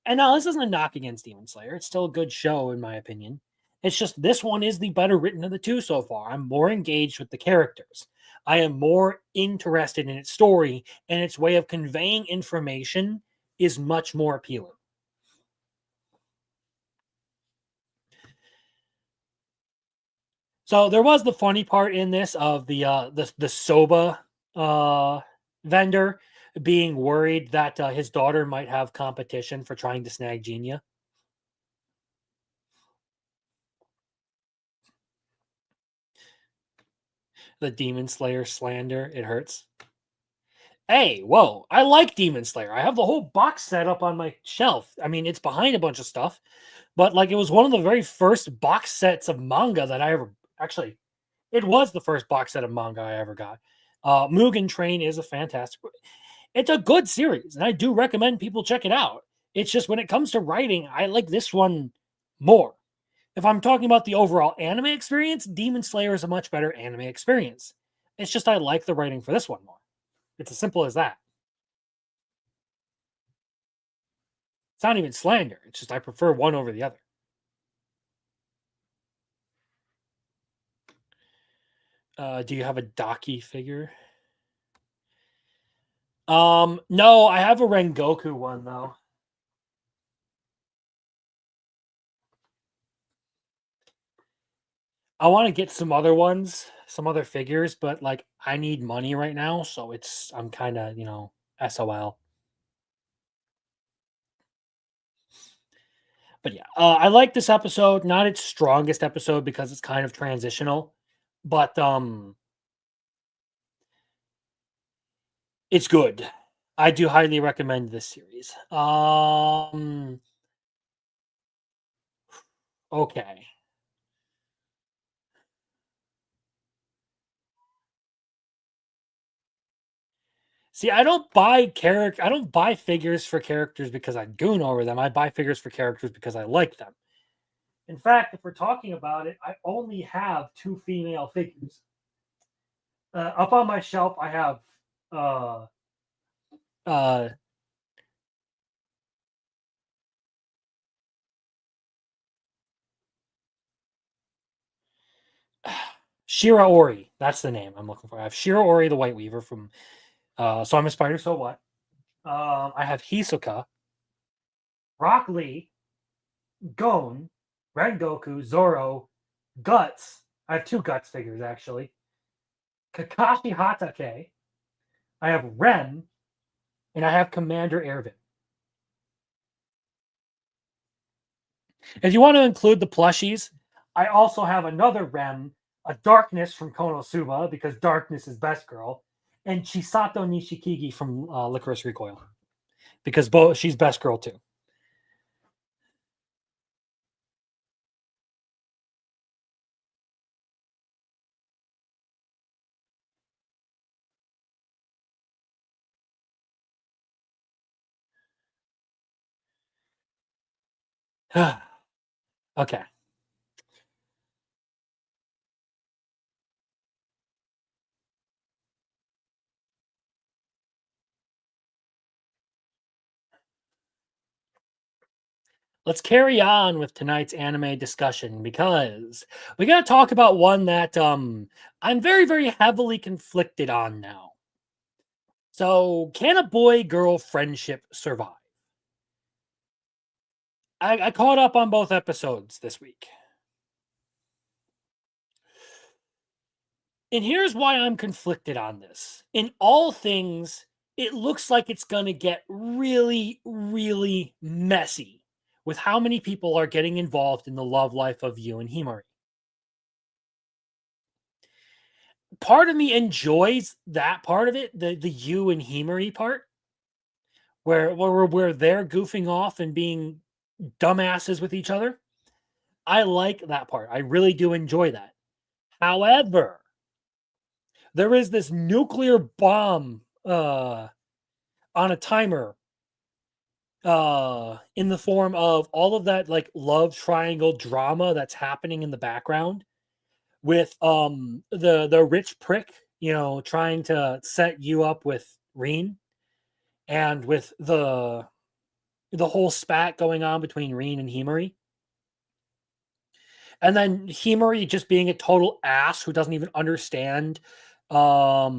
And now this isn't a knock against Demon Slayer. It's still a good show, in my opinion. It's just this one is the better written of the two so far. I'm more engaged with the characters. I am more interested in its story, and its way of conveying information is much more appealing. So there was the funny part in this of the soba vendor being worried that his daughter might have competition for trying to snag Genia. The Demon Slayer slander, it hurts. Hey, whoa, I like Demon Slayer. I have the whole box set up on my shelf. I mean, it's behind a bunch of stuff, but like it was one of the very first box sets of manga that I ever actually, it was the first box set of manga I ever got. Mugen Train is a fantastic, it's a good series, and I do recommend people check it out. It's just when it comes to writing, I like this one more. If I'm talking about the overall anime experience, Demon Slayer is a much better anime experience. It's just I like the writing for this one more. It's as simple as that. It's not even slander. It's just I prefer one over the other. Do you have a Daki figure? No, I have a Rengoku one though. I want to get some other ones, some other figures, but like I need money right now, so I'm kind of, SOL. But yeah, I like this episode. Not its strongest episode because it's kind of transitional, but it's good. I do highly recommend this series. Okay. See, I don't buy figures for characters because I goon over them. I buy figures for characters because I like them. In fact, if we're talking about it, I only have 2 female figures. Up on my shelf, I have Shira Ori. That's the name I'm looking for. I have Shira Ori, the White Weaver from So I'm a Spider, So What? I have Hisoka, Rock Lee, Gon, Rengoku, Zoro, Guts. I have 2 Guts figures, actually. Kakashi Hatake. I have Ren. And I have Commander Ervin. If you want to include the plushies, I also have another Rem, a Darkness from Konosuba, because Darkness is best girl, and Chisato Nishikigi from Licorice Recoil, because she's best girl too. Okay. Let's carry on with tonight's anime discussion because we got to talk about one that I'm very, very heavily conflicted on now. So, can a boy-girl friendship survive? I caught up on both episodes this week. And here's why I'm conflicted on this. In all things, it looks like it's going to get really, really messy with how many people are getting involved in the love life of Yu and Himari. Part of me enjoys that part of it, the Yu and Himari part, where they're goofing off and being dumbasses with each other. I like that part. I really do enjoy that. However, there is this nuclear bomb on a timer in the form of all of that like love triangle drama that's happening in the background with the rich prick, trying to set you up with Reen, and with the whole spat going on between Reen and Himari. And then Himari just being a total ass who doesn't even understand how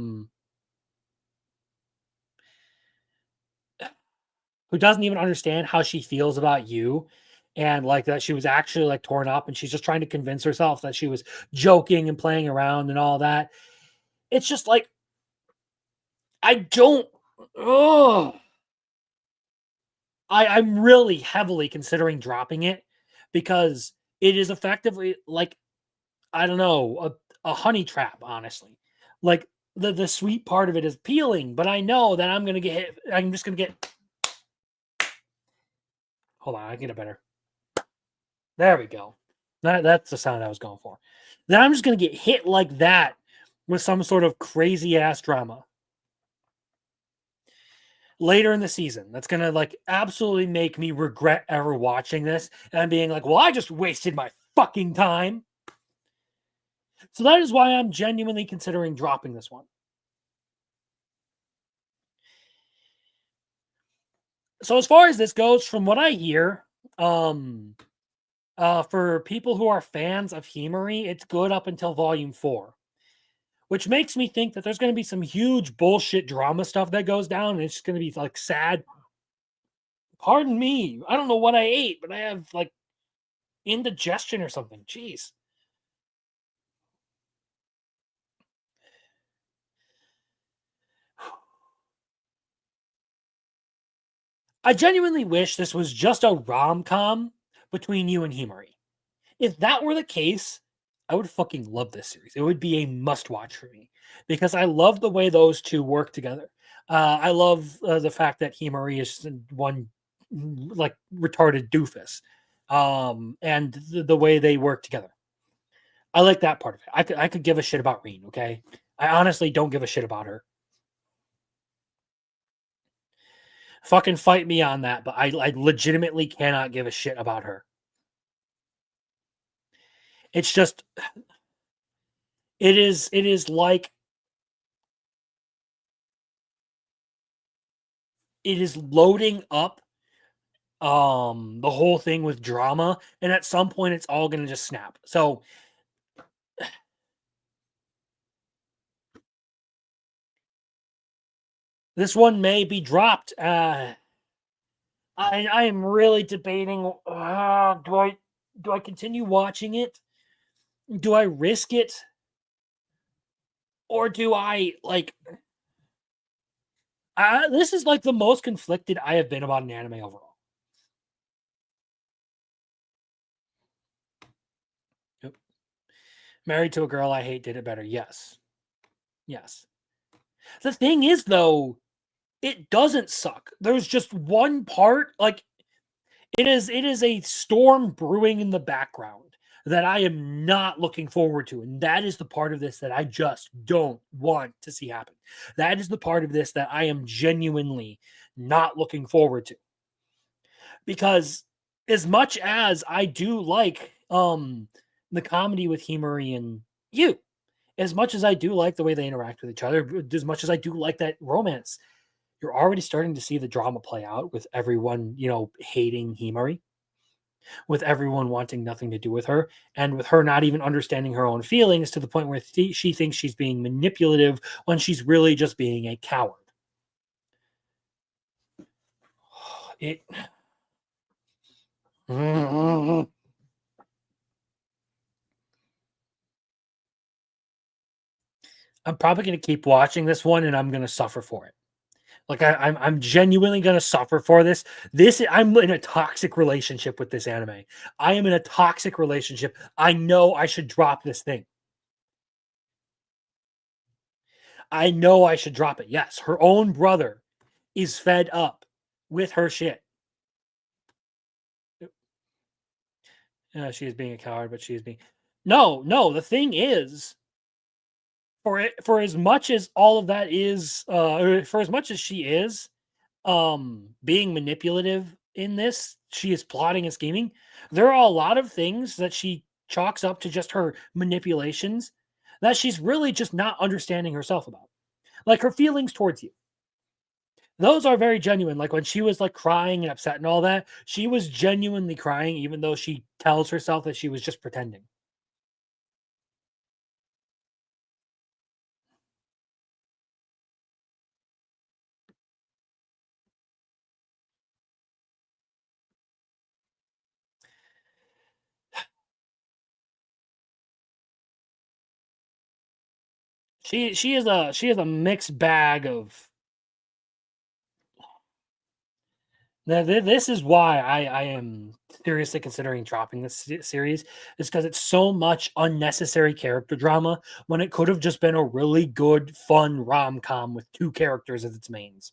she feels about you, and like that she was actually like torn up and she's just trying to convince herself that she was joking and playing around and all that. It's just like I don't I'm really heavily considering dropping it because it is effectively like, I don't know, a honey trap, honestly. Like the sweet part of it is peeling, but I know that I'm gonna get hit. I'm just gonna get. Hold on, I get it better. There we go. That's the sound I was going for. Then I'm just gonna get hit like that with some sort of crazy ass drama later in the season. That's gonna like absolutely make me regret ever watching this and being like, well, I just wasted my fucking time. So that is why I'm genuinely considering dropping this one. So as far as this goes, from what I hear, for people who are fans of Himari, it's good up until volume 4. Which makes me think that there's going to be some huge bullshit drama stuff that goes down, and it's just going to be like sad. Pardon me. I don't know what I ate, but I have like indigestion or something. Jeez. I genuinely wish this was just a rom-com between you and Himari. If that were the case, I would fucking love this series. It would be a must-watch for me because I love the way those two work together. I love the fact that Himari is one like retarded doofus, and the way they work together. I like that part of it. I could give a shit about Reen. Okay, I honestly don't give a shit about her. Fucking fight me on that, but I legitimately cannot give a shit about her. It's just, it is like, it is loading up the whole thing with drama, and at some point it's all going to just snap. So this one may be dropped. I am really debating, do I continue watching it? Do I risk it? Or do I like this is like the most conflicted I have been about an anime overall. Yep. Married to a Girl I Hate did it better. Yes. Yes. The thing is, though, it doesn't suck. There's just one part, like it is a storm brewing in the background that I am not looking forward to. And that is the part of this that I just don't want to see happen. That is the part of this that I am genuinely not looking forward to. Because as much as I do like the comedy with Himari and you, as much as I do like the way they interact with each other, as much as I do like that romance, you're already starting to see the drama play out with everyone, hating Himari, with everyone wanting nothing to do with her, and with her not even understanding her own feelings to the point where she thinks she's being manipulative when she's really just being a coward. I'm probably going to keep watching this one, and I'm going to suffer for it. Like I'm genuinely going to suffer for this. I'm in a toxic relationship with this anime. I am in a toxic relationship. I know I should drop this thing. I know I should drop it. Yes, her own brother is fed up with her shit. She is being a coward, but she is being... No, the thing is, for as much as all of that is, for as much as she is, being manipulative in this. She is plotting and scheming. There are a lot of things that she chalks up to just her manipulations that she's really just not understanding herself about. Like her feelings towards you. Those are very genuine. Like when she was like crying and upset and all that, she was genuinely crying, even though she tells herself that she was just pretending. She is a mixed bag of. Now, this is why I am seriously considering dropping this series, is because it's so much unnecessary character drama when it could have just been a really good, fun rom-com with 2 characters as its mains.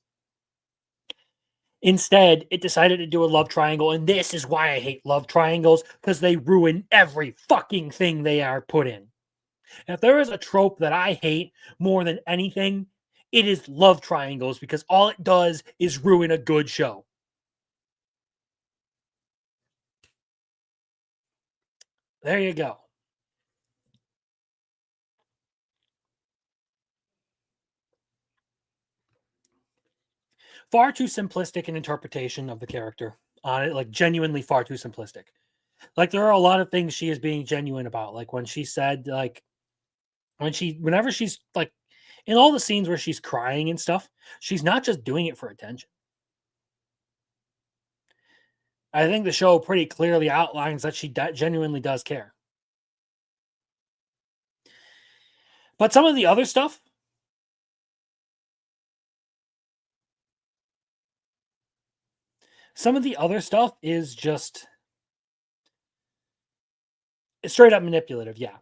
Instead, it decided to do a love triangle, and this is why I hate love triangles, because they ruin every fucking thing they are put in. If there is a trope that I hate more than anything, it is love triangles, because all it does is ruin a good show. There you go. Far too simplistic an interpretation of the character on it, like genuinely far too simplistic. Like there are a lot of things she is being genuine about. Like when she said, like whenever she's like in all the scenes where she's crying and stuff, she's not just doing it for attention. I think the show pretty clearly outlines that she genuinely does care. But some of the other stuff, is just straight up manipulative. Yeah,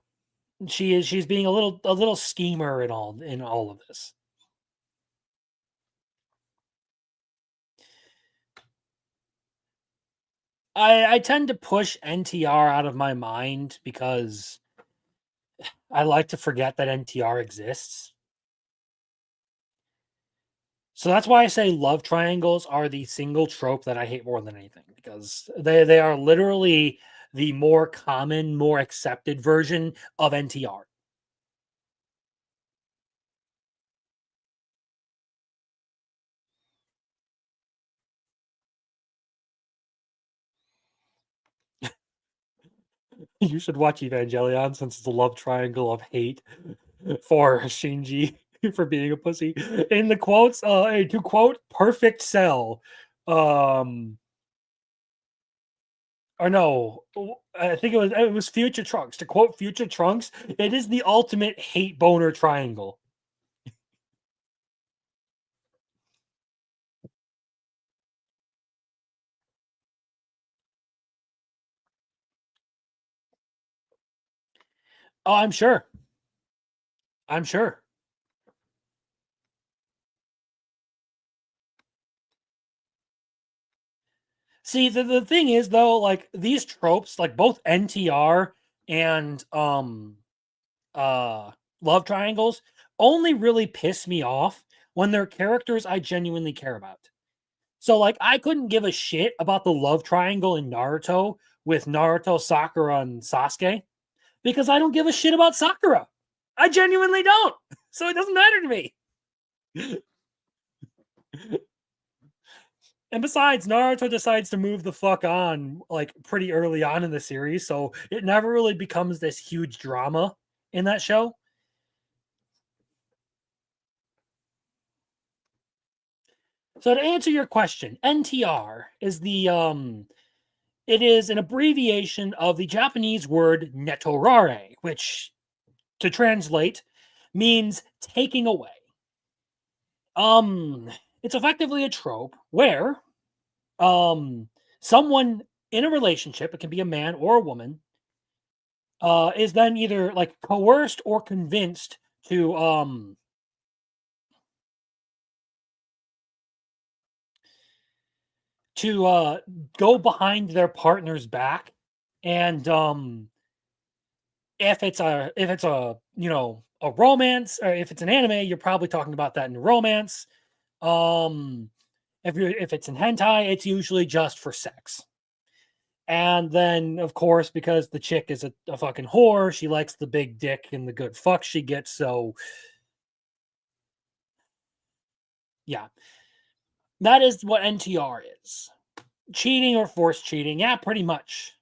she's being a little schemer in all of this. I tend to push NTR out of my mind because I like to forget that NTR exists. So that's why I say love triangles are the single trope that I hate more than anything, because they are literally the more common, more accepted version of NTR. You should watch Evangelion, since it's a love triangle of hate for Shinji for being a pussy. In the quotes, to quote Perfect Cell, or no, I think it was Future Trunks. To quote Future Trunks, it is the ultimate hate boner triangle. Oh, I'm sure. I'm sure. See, the thing is though, like these tropes, like both NTR and love triangles, only really piss me off when they're characters I genuinely care about. So like I couldn't give a shit about the love triangle in Naruto with Naruto, Sakura, and Sasuke because I don't give a shit about Sakura. I genuinely don't. So it doesn't matter to me. And besides, Naruto decides to move the fuck on like pretty early on in the series, so it never really becomes this huge drama in that show. So to answer your question, NTR is it is an abbreviation of the Japanese word netorare, which to translate means taking away. It's effectively a trope where someone in a relationship, it can be a man or a woman, is then either like coerced or convinced to go behind their partner's back, and if it's a a romance, or if it's an anime, you're probably talking about that in romance. If it's in hentai, it's usually just for sex. And then, of course, because the chick is a fucking whore, she likes the big dick and the good fuck she gets. So, yeah, that is what NTR is. Cheating or forced cheating. Yeah, pretty much.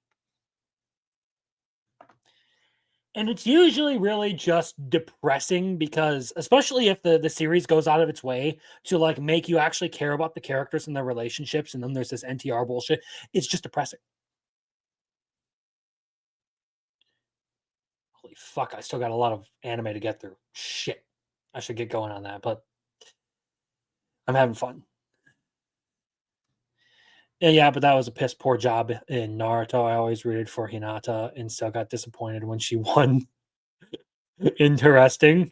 And it's usually really just depressing because, especially if the series goes out of its way to like make you actually care about the characters and their relationships, and then there's this NTR bullshit, it's just depressing. Holy fuck, I still got a lot of anime to get through. Shit. I should get going on that, but I'm having fun. Yeah, but that was a piss poor job in Naruto. I always rooted for Hinata and still got disappointed when she won. Interesting.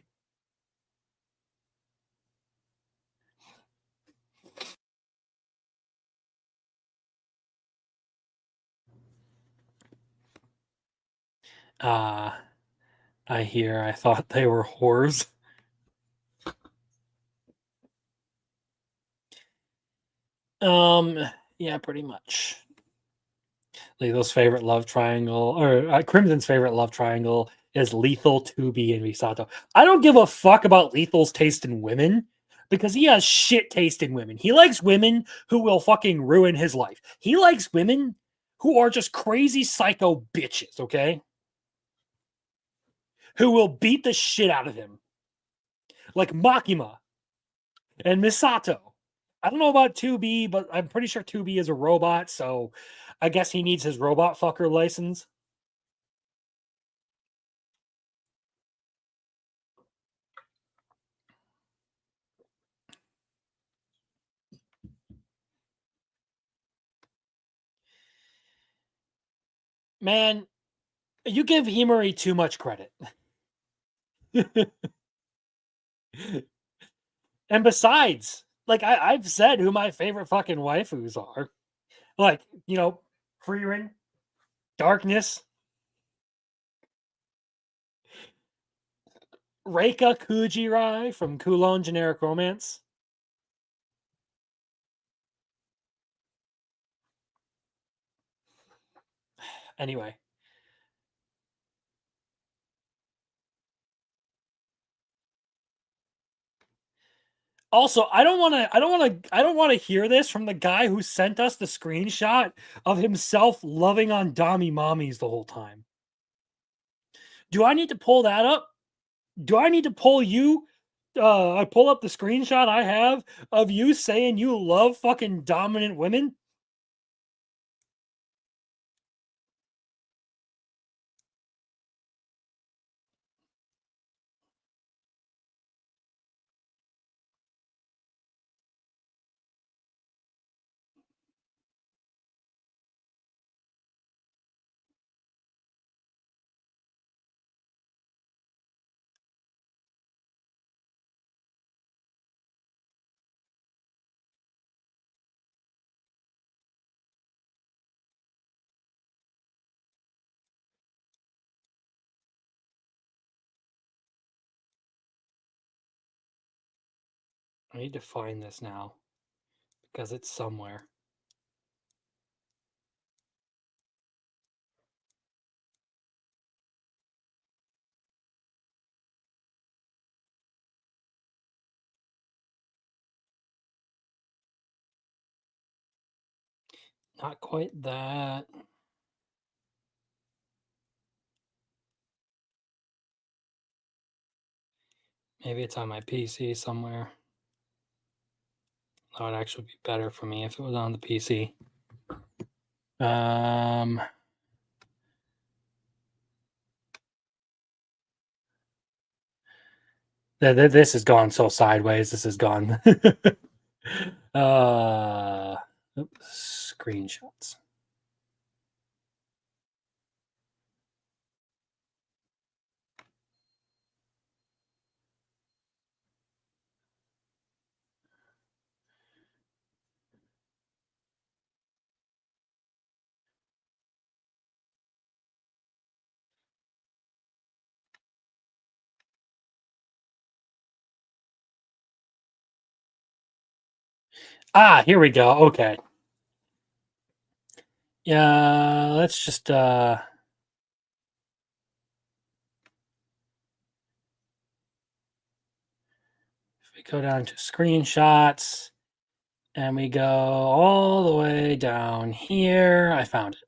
I thought they were whores. Yeah, pretty much. Lethal's favorite love triangle, or Crimson's favorite love triangle, is Lethal, 2B, and Misato. I don't give a fuck about Lethal's taste in women because he has shit taste in women. He likes women who will fucking ruin his life. He likes women who are just crazy psycho bitches, okay? Who will beat the shit out of him. Like Makima and Misato. I don't know about 2B, but I'm pretty sure 2B is a robot, so I guess he needs his robot fucker license. Man, you give Himari too much credit. And besides, like I've said who my favorite fucking waifus are. Like, Frieren, Darkness, Reika Kujirai from Kulon Generic Romance. Anyway. Also, I don't want to hear this from the guy who sent us the screenshot of himself loving on Dami mommies the whole time. Do I need to pull that up? Do I need to pull you? I pull up the screenshot I have of you saying you love fucking dominant women. I need to find this now because it's somewhere. Not quite that. Maybe it's on my PC somewhere. That would actually be better for me if it was on the PC. This has gone so sideways. This has gone. Screenshots. Here we go. Okay. Yeah, let's just if we go down to screenshots and we go all the way down here. I found it.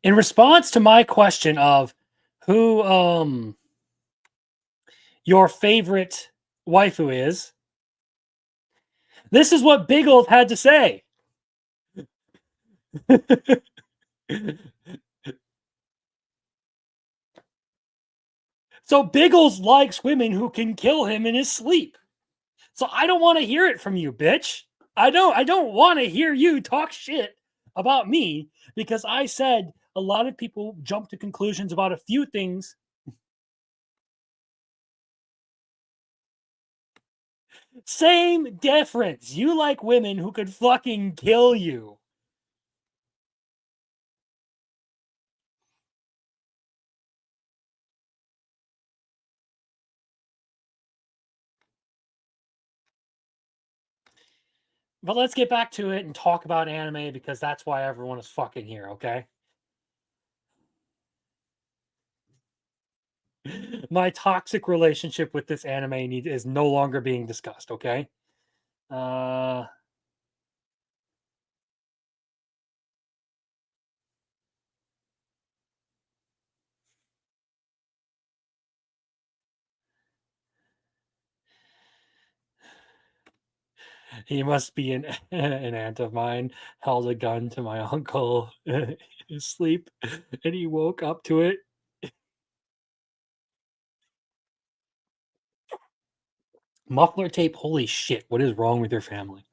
In response to my question of who your favorite waifu is, this is what Biggles had to say. So Biggles likes women who can kill him in his sleep. So I don't want to hear it from you, bitch. I don't want to hear you talk shit about me because I said a lot of people jump to conclusions about a few things. Same difference. You like women who could fucking kill you. But let's get back to it and talk about anime because that's why everyone is fucking here, okay? My toxic relationship with this anime is no longer being discussed, okay? He must be an aunt of mine. Held a gun to my uncle in his sleep, and he woke up to it. Muffler tape. Holy shit! What is wrong with your family?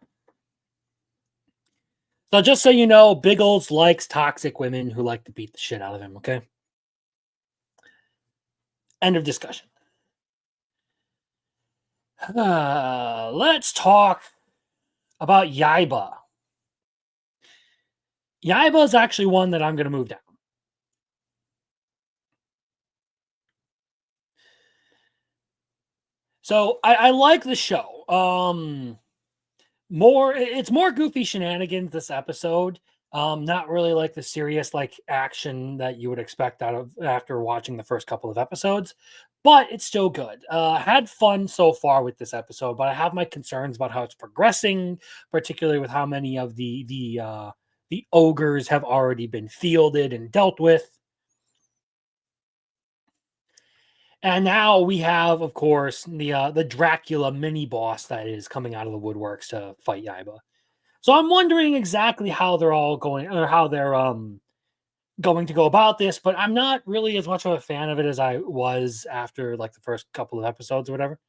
So just so you know, Biggles likes toxic women who like to beat the shit out of him. Okay. End of discussion. Let's talk about Yaiba. Yaiba is actually one that I'm going to move down. So I like the show. It's more goofy shenanigans this episode. Not really like the serious like action that you would expect out of after watching the first couple of episodes, but it's still good. Had fun so far with this episode, but I have my concerns about how it's progressing, particularly with how many of the ogres have already been fielded and dealt with. And now we have, of course, the Dracula mini boss that is coming out of the woodworks to fight Yaiba. So I'm wondering exactly how they're all going, or how they're going to go about this. But I'm not really as much of a fan of it as I was after like the first couple of episodes or whatever.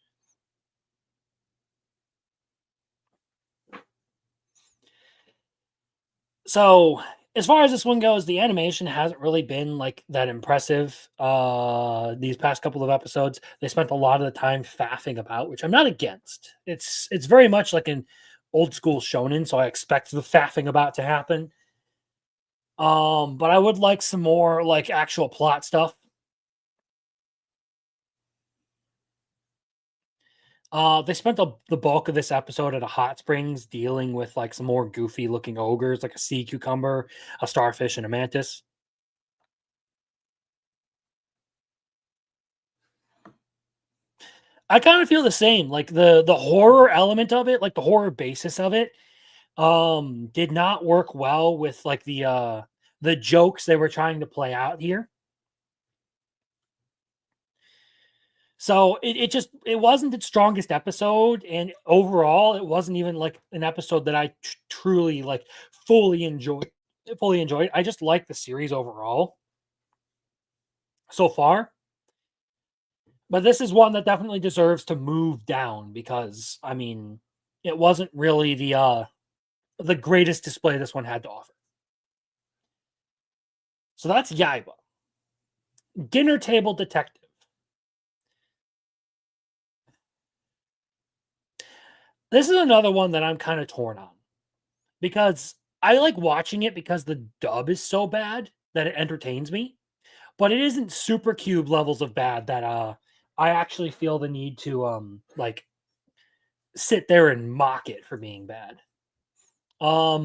So as far as this one goes, the animation hasn't really been like that impressive these past couple of episodes. They spent a lot of the time faffing about, which I'm not against. It's very much like an old school shonen, so I expect the faffing about to happen. But I would like some more like actual plot stuff. They spent the bulk of this episode at a hot springs dealing with like some more goofy looking ogres, like a sea cucumber, a starfish, and a mantis. I kind of feel the same. Like the horror element of it, like the horror basis of it, did not work well with like the jokes they were trying to play out here. So it wasn't its strongest episode, and overall, it wasn't even like an episode that I truly like fully enjoyed. I just like the series overall so far, but this is one that definitely deserves to move down because I mean, it wasn't really the greatest display this one had to offer. So that's Yaiba. Dinner Table Detective. This is another one that I'm kind of torn on because I like watching it because the dub is so bad that it entertains me, but it isn't super cube levels of bad that I actually feel the need to like sit there and mock it for being bad. I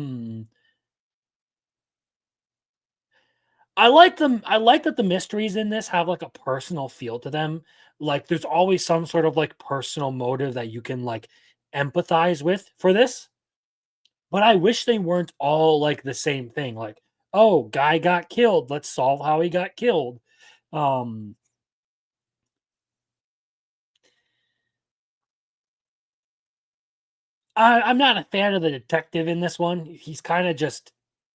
like them. I like that the mysteries in this have like a personal feel to them. Like there's always some sort of like personal motive that you can like empathize with for this. But I wish they weren't all like the same thing. Like, oh, guy got killed. Let's solve how he got killed. Um I'm not a fan of the detective in this one. He's kind of just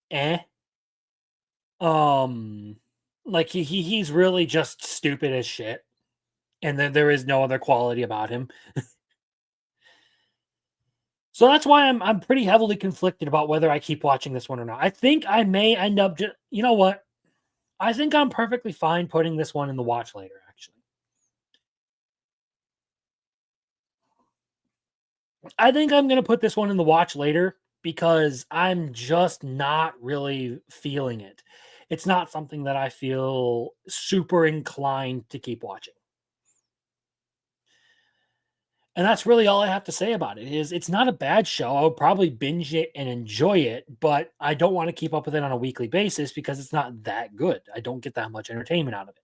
eh. Um like he's really just stupid as shit. And then there is no other quality about him. So that's why I'm pretty heavily conflicted about whether I keep watching this one or not. I think I may end up just, you know what? I think I'm perfectly fine putting this one in the watch later, actually. I think I'm going to put this one in the watch later because I'm just not really feeling it. It's not something that I feel super inclined to keep watching. And that's really all I have to say about it. Is it's not a bad show. I would probably binge it and enjoy it, but I don't want to keep up with it on a weekly basis because it's not that good. I don't get that much entertainment out of it.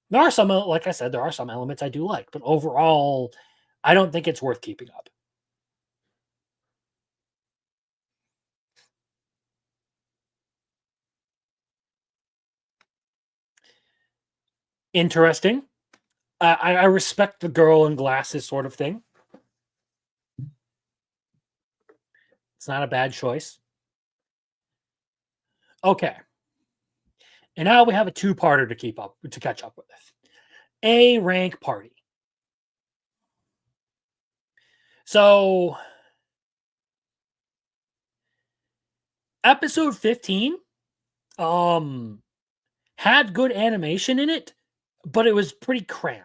There are some, like I said, there are some elements I do like, but overall, I don't think it's worth keeping up. Interesting. I respect the girl in glasses sort of thing. It's not a bad choice. Okay. And now we have a two-parter to catch up with. A rank party. So episode 15 had good animation in it, but it was pretty crammed.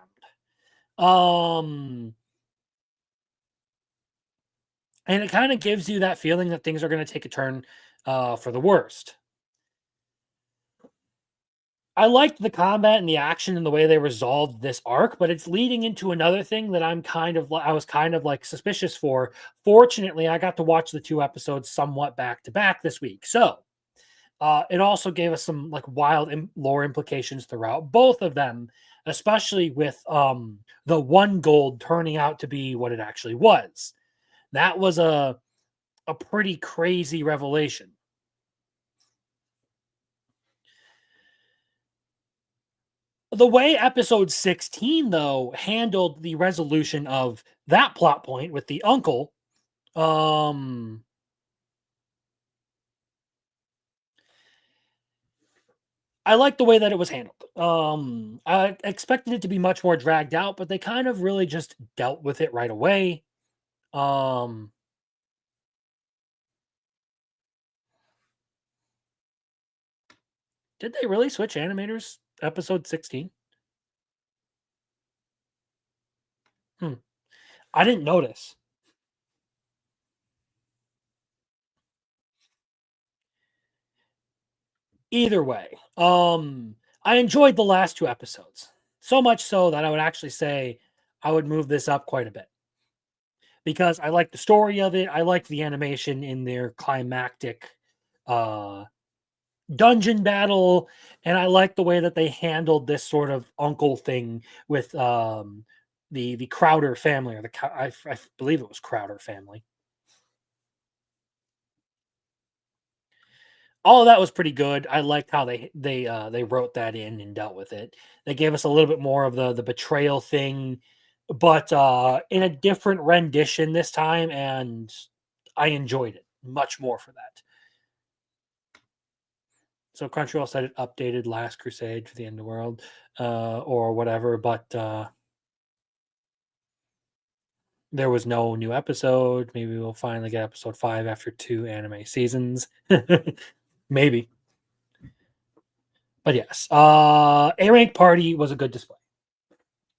And it kind of gives you that feeling that things are going to take a turn for the worst. I liked the combat and the action and the way they resolved this arc, but it's leading into another thing that I was kind of like suspicious for. Fortunately, I got to watch the 2 episodes somewhat back to back this week. So it also gave us some like wild lore implications throughout both of them, especially with the one gold turning out to be what it actually was. That was a pretty crazy revelation. The way episode 16, though, handled the resolution of that plot point with the uncle, I like the way that it was handled. I expected it to be much more dragged out, but they kind of really just dealt with it right away. Did they really switch animators episode 16? I didn't notice. Either way, I enjoyed the last 2 episodes. So much so that I would actually say I would move this up quite a bit. Because I like the story of it. I like the animation in their climactic dungeon battle, and I like the way that they handled this sort of uncle thing with the Crowder family, or I believe it was Crowder family. All of that was pretty good. I liked how they wrote that in and dealt with it. They gave us a little bit more of the betrayal thing, but in a different rendition this time, and I enjoyed it much more for that. So Crunchyroll said it updated Last Crusade for the End of the World, or whatever, but there was no new episode. Maybe we'll finally get episode 5 after 2 anime seasons. Maybe. But yes, A Rank Party was a good display.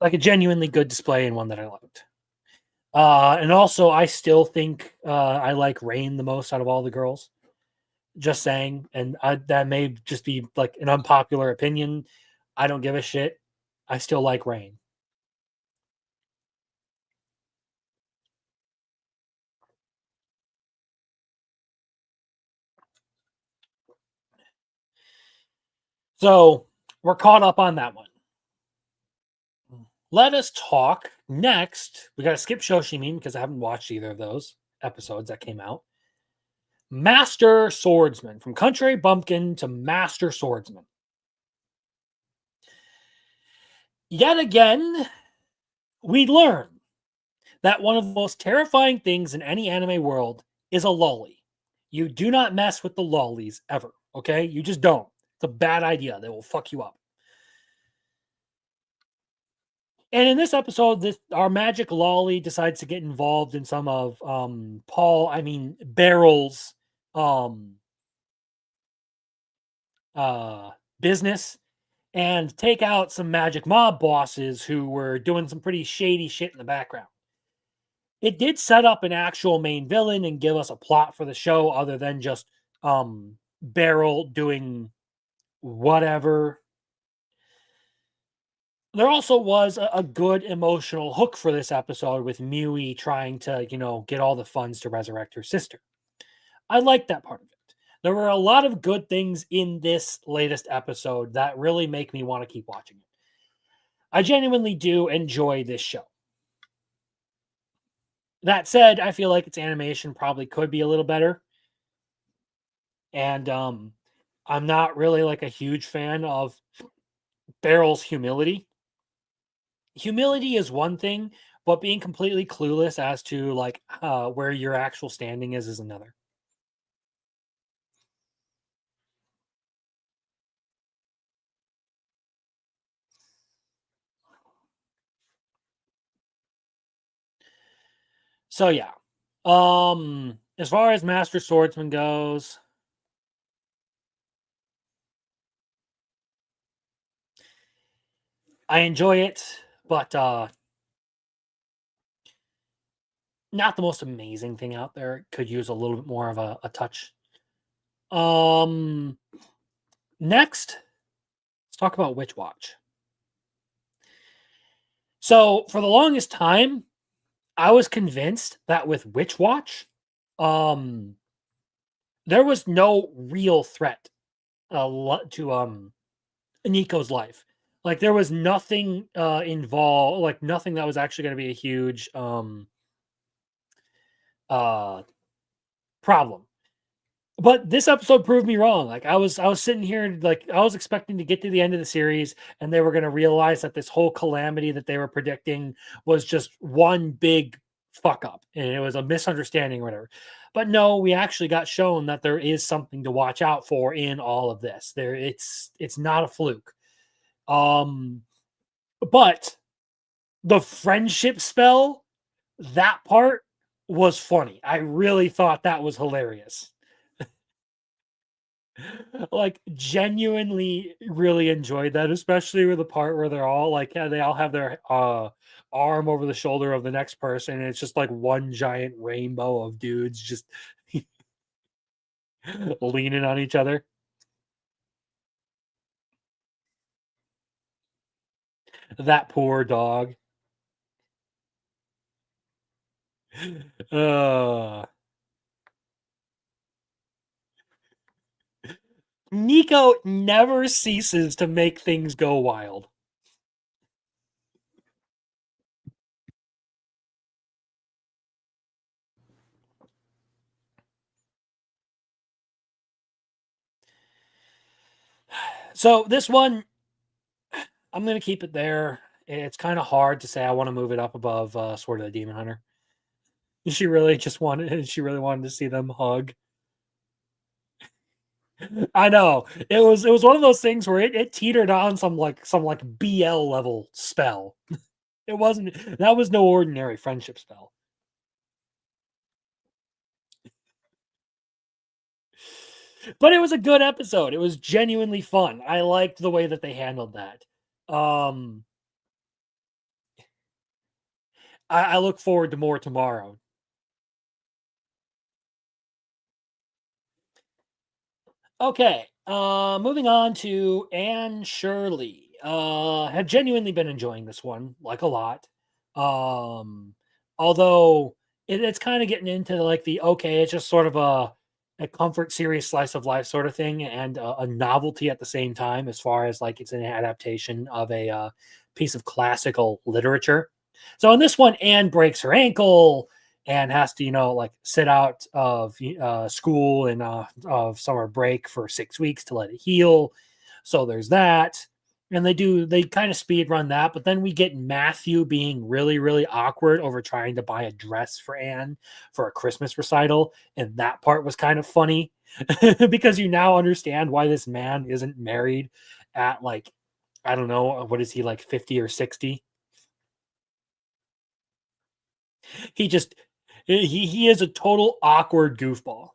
Like a genuinely good display and one that I liked. And also, I still think I like Rain the most out of all the girls. Just saying. And that may just be like an unpopular opinion. I don't give a shit. I still like Rain. So we're caught up on that one. Let us talk next. We got to skip Shoshimin because I haven't watched either of those episodes that came out. Master Swordsman, from Country Bumpkin to Master Swordsman. Yet again, we learn that one of the most terrifying things in any anime world is a lolly. You do not mess with the lollies ever, okay? You just don't. It's a bad idea. They will fuck you up. And in this episode, our magic lolly decides to get involved in some of Barrel's business and take out some magic mob bosses who were doing some pretty shady shit in the background. It did set up an actual main villain and give us a plot for the show other than just Barrel doing whatever. There also was a good emotional hook for this episode with Miui trying to, get all the funds to resurrect her sister. I liked that part of it. There were a lot of good things in this latest episode that really make me want to keep watching it. I genuinely do enjoy this show. That said, I feel like its animation probably could be a little better. And I'm not really like a huge fan of Barrel's humility. Humility is one thing, but being completely clueless as to where your actual standing is another. So yeah. As far as Master Swordsman goes, I enjoy it, but not the most amazing thing out there. It could use a little bit more of a touch. Next, let's talk about Witch Watch. So for the longest time, I was convinced that with Witch Watch, there was no real threat to Nico's life. Like there was nothing involved, like nothing that was actually going to be a huge problem. But this episode proved me wrong. Like I was sitting here, like I was expecting to get to the end of the series and they were going to realize that this whole calamity that they were predicting was just one big fuck up and it was a misunderstanding or whatever. But no, we actually got shown that there is something to watch out for in all of this. It's not a fluke. But the friendship spell, that part was funny. I really thought that was hilarious. Like genuinely really enjoyed that, especially with the part where they're all like, they all have their arm over the shoulder of the next person and it's just like one giant rainbow of dudes just leaning on each other. That poor dog. Nico never ceases to make things go wild. So this one, I'm going to keep it there. It's kind of hard to say I want to move it up above Sword of the Demon Hunter. She really wanted to see them hug. I know. It was one of those things where it teetered on some BL level spell. That was no ordinary friendship spell. But it was a good episode. It was genuinely fun. I liked the way that they handled that. I look forward to more tomorrow. Okay, moving on to Anne Shirley. Have genuinely been enjoying this one, like a lot. Although it's kind of getting into like it's just sort of a comfort serious slice of life sort of thing, and a novelty at the same time, as far as like it's an adaptation of a piece of classical literature. So in this one, Anne breaks her ankle and has to, like sit out of school and of summer break for 6 weeks to let it heal. So there's that. And they kind of speed run that, but then we get Matthew being really, really awkward over trying to buy a dress for Anne for a Christmas recital. And that part was kind of funny because you now understand why this man isn't married at like, I don't know, what is he, like 50 or 60? He is a total awkward goofball.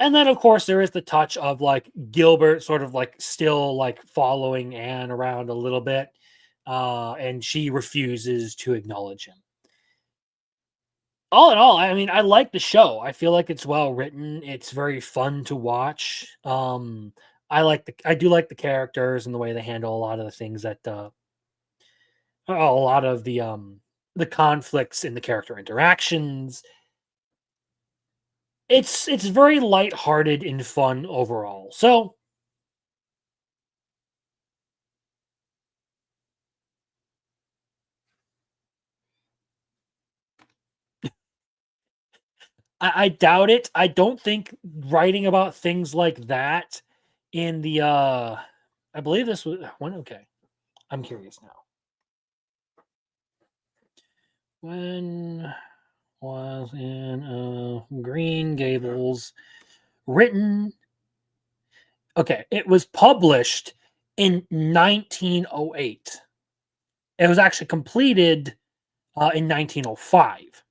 And then, of course, there is the touch of like Gilbert sort of like still like following Anne around a little bit, and she refuses to acknowledge him. All in all, I mean, I like the show. I feel like it's well written. It's very fun to watch. I do like the characters and the way they handle a lot of the things that a lot of the conflicts in the character interactions. It's very lighthearted and fun overall. So I doubt it. I don't think writing about things like that in the I believe this was when okay. I'm curious now. When was in Green Gables written? Okay, it was published in 1908. It was actually completed in 1905.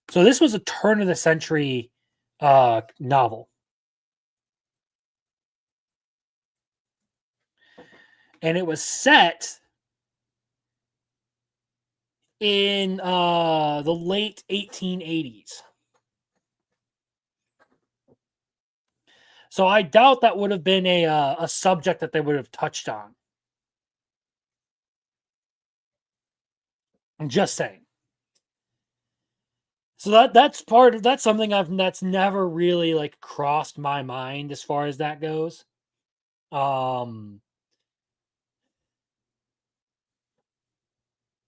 So this was a turn of the century novel. And it was set in the late 1880s. So I doubt that would have been a subject that they would have touched on. I'm just saying. So that's something that's never really like crossed my mind as far as that goes.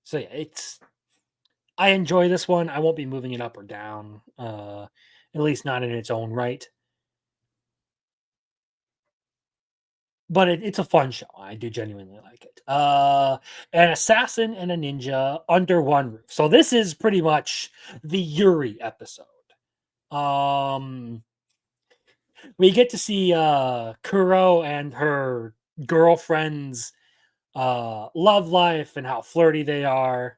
So yeah, I enjoy this one. I won't be moving it up or down, at least not in its own right. But it's a fun show. I do genuinely like it. An assassin and a ninja under one roof. So this is pretty much the Yuri episode. We get to see Kuro and her girlfriend's love life and how flirty they are.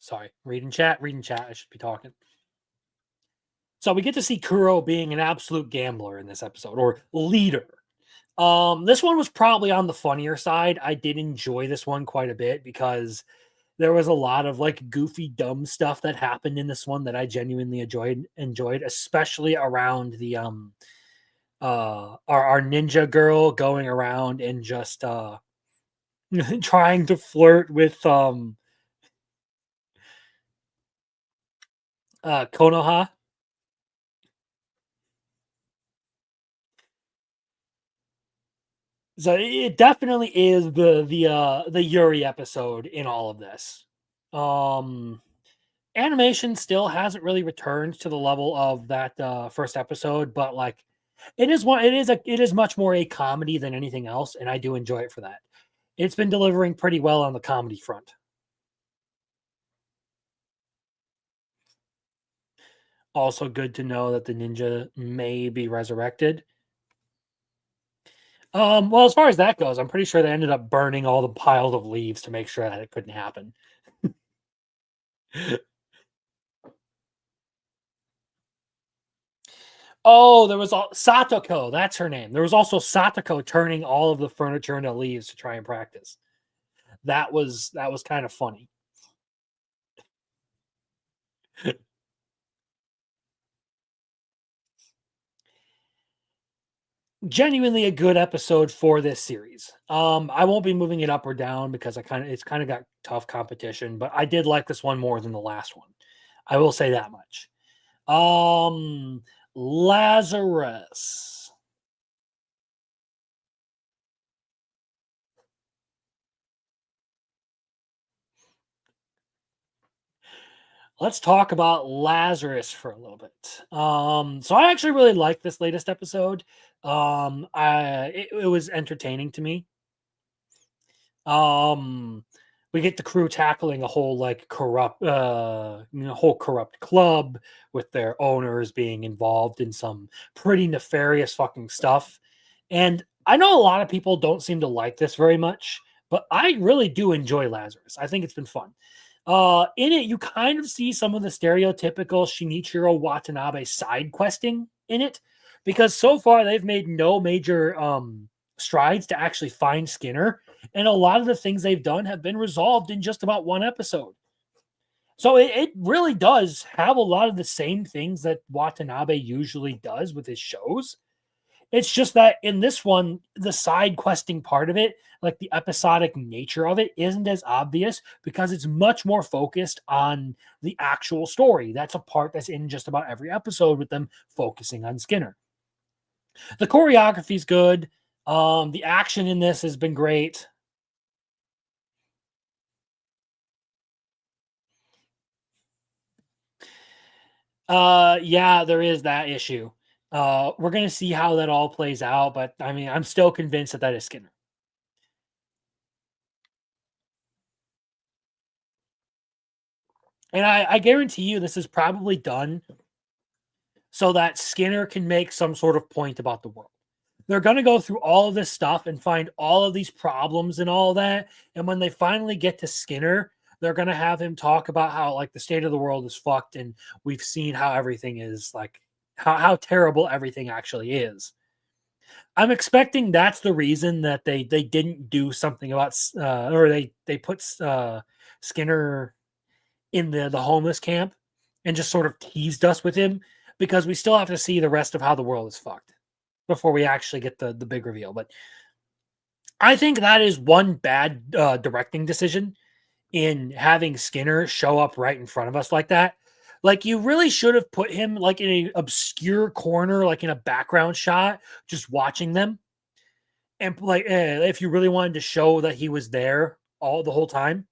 Sorry, reading chat. I should be talking. So we get to see Kuro being an absolute gambler in this episode, or leader. This one was probably on the funnier side. I did enjoy this one quite a bit because there was a lot of like goofy, dumb stuff that happened in this one that I genuinely enjoyed, especially around the our ninja girl going around and just trying to flirt with Konoha. So it definitely is the Yuri episode in all of this. Animation still hasn't really returned to the level of that first episode, but like it is much more a comedy than anything else, and I do enjoy it for that. It's been delivering pretty well on the comedy front. Also good to know that the ninja may be resurrected. Well, as far as that goes, I'm pretty sure they ended up burning all the piles of leaves to make sure that it couldn't happen. Oh, there was Satoko. That's her name. There was also Satoko turning all of the furniture into leaves to try and practice. That was kind of funny. Genuinely a good episode for this series. I won't be moving it up or down because it's kind of got tough competition, but I did like this one more than the last one. I will say that much. Lazarus. Let's talk about Lazarus for a little bit. So I actually really liked this latest episode. It was entertaining to me. We get the crew tackling a whole like corrupt club with their owners being involved in some pretty nefarious fucking stuff. And I know a lot of people don't seem to like this very much, but I really do enjoy Lazarus. I think it's been fun. In it, you kind of see some of the stereotypical Shinichiro Watanabe side questing in it, because so far they've made no major strides to actually find Skinner, and a lot of the things they've done have been resolved in just about one episode. So it really does have a lot of the same things that Watanabe usually does with his shows. It's just that in this one, the side questing part of it, like the episodic nature of it, isn't as obvious because it's much more focused on the actual story. That's a part that's in just about every episode with them focusing on Skinner. The choreography's good. The action in this has been great. Yeah, there is that issue. We're going to see how that all plays out, but I mean, I'm still convinced that is Skinner. And I guarantee you this is probably done so that Skinner can make some sort of point about the world. They're going to go through all of this stuff and find all of these problems and all that. And when they finally get to Skinner, they're going to have him talk about how like the state of the world is fucked and we've seen how everything is like how terrible everything actually is. I'm expecting that's the reason that they didn't do something about or they put Skinner in the homeless camp and just sort of teased us with him, because we still have to see the rest of how the world is fucked before we actually get the big reveal. But I think that is one bad directing decision in having Skinner show up right in front of us like that. Like, you really should have put him like in an obscure corner, like in a background shot, just watching them. And like, if you really wanted to show that he was there the whole time,